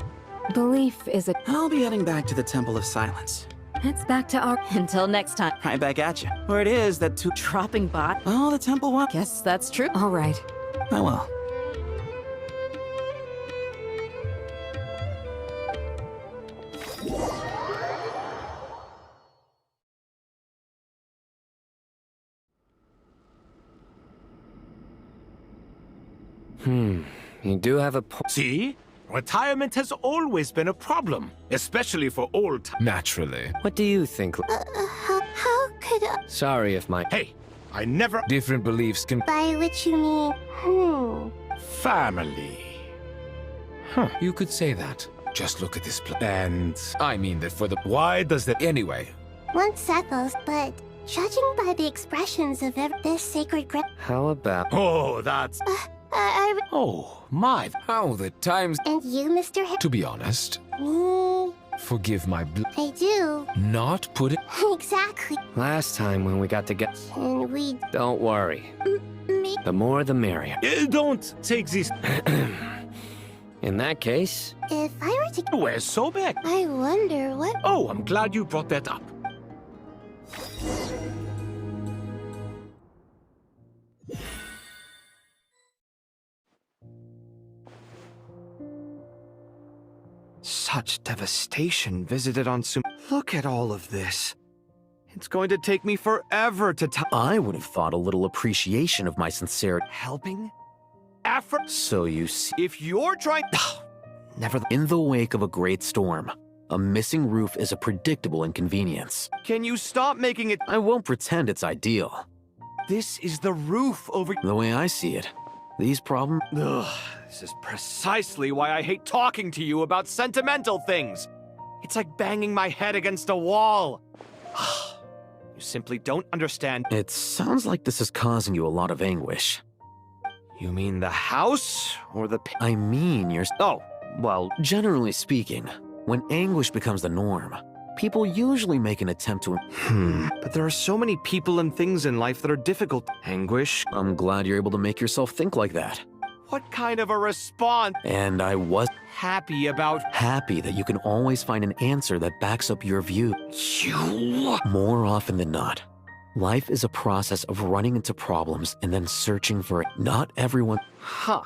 Belief is a... I'll be heading back to the Temple of Silence. It's back to our... Until next time. Right back at you. Where it is that two... Dropping bot? Oh, the temple one. Guess that's true. All right. Oh well. You do have a point. See? Retirement has always been a problem, especially for old... Naturally. What do you think? How could I... Sorry if my... Hey, I never... Different beliefs can... By which you mean... Family. You could say that. Just look at this and... I mean that for the... Why does that... Anyway. One settles, but... Judging by the expressions of this sacred grip... How about... Oh, that's... Oh, my... How the times... And you, Mr. To be honest... Me... Forgive my I do. Not put it... Exactly. Last time when we got together... And we... Don't worry. Me... The more the merrier. Don't take this... In that case... If I were to... Where's Sobek? I wonder what... Oh, I'm glad you brought that up. Such devastation visited on Sum. Look at all of this. It's going to take me forever to tell. I would have thought a little appreciation of my sincerity. Helping? Effort? So you see. If you're trying. Never. In the wake of a great storm, a missing roof is a predictable inconvenience. Can you stop making it? I won't pretend it's ideal. This is the roof over. The way I see it, these problems. This is precisely why I hate talking to you about sentimental things. It's like banging my head against a wall. You simply don't understand. It sounds like this is causing you a lot of anguish. You mean the house or the? I mean your. Oh, well. Generally speaking, when anguish becomes the norm, people usually make an attempt to. But there are so many people and things in life that are difficult. Anguish. I'm glad you're able to make yourself think like that. What kind of a response? And I was happy about. Happy that you can always find an answer that backs up your view. You. More often than not, life is a process of running into problems and then searching for it. Not everyone. Huh.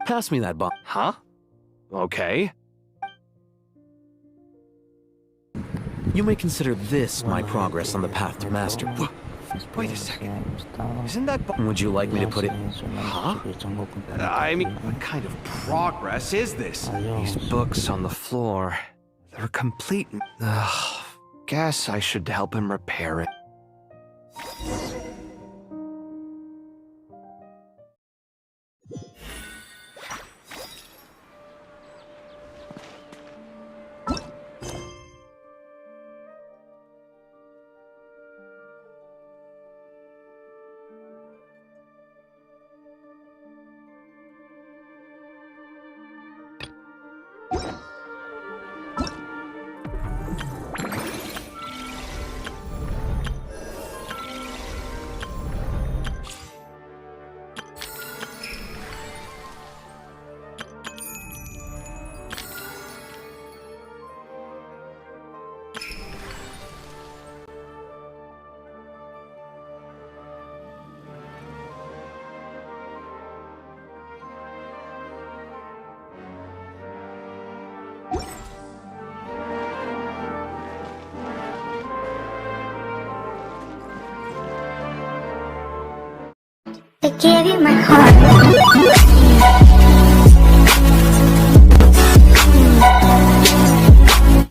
Pass me that bomb. Huh? Okay. You may consider this my progress on the path to mastery. Wait a second. Isn't that... Would you like me to put it... Huh? I mean, what kind of progress is this? These books on the floor, they're complete... Guess I should help him repair it. I gave you my heart.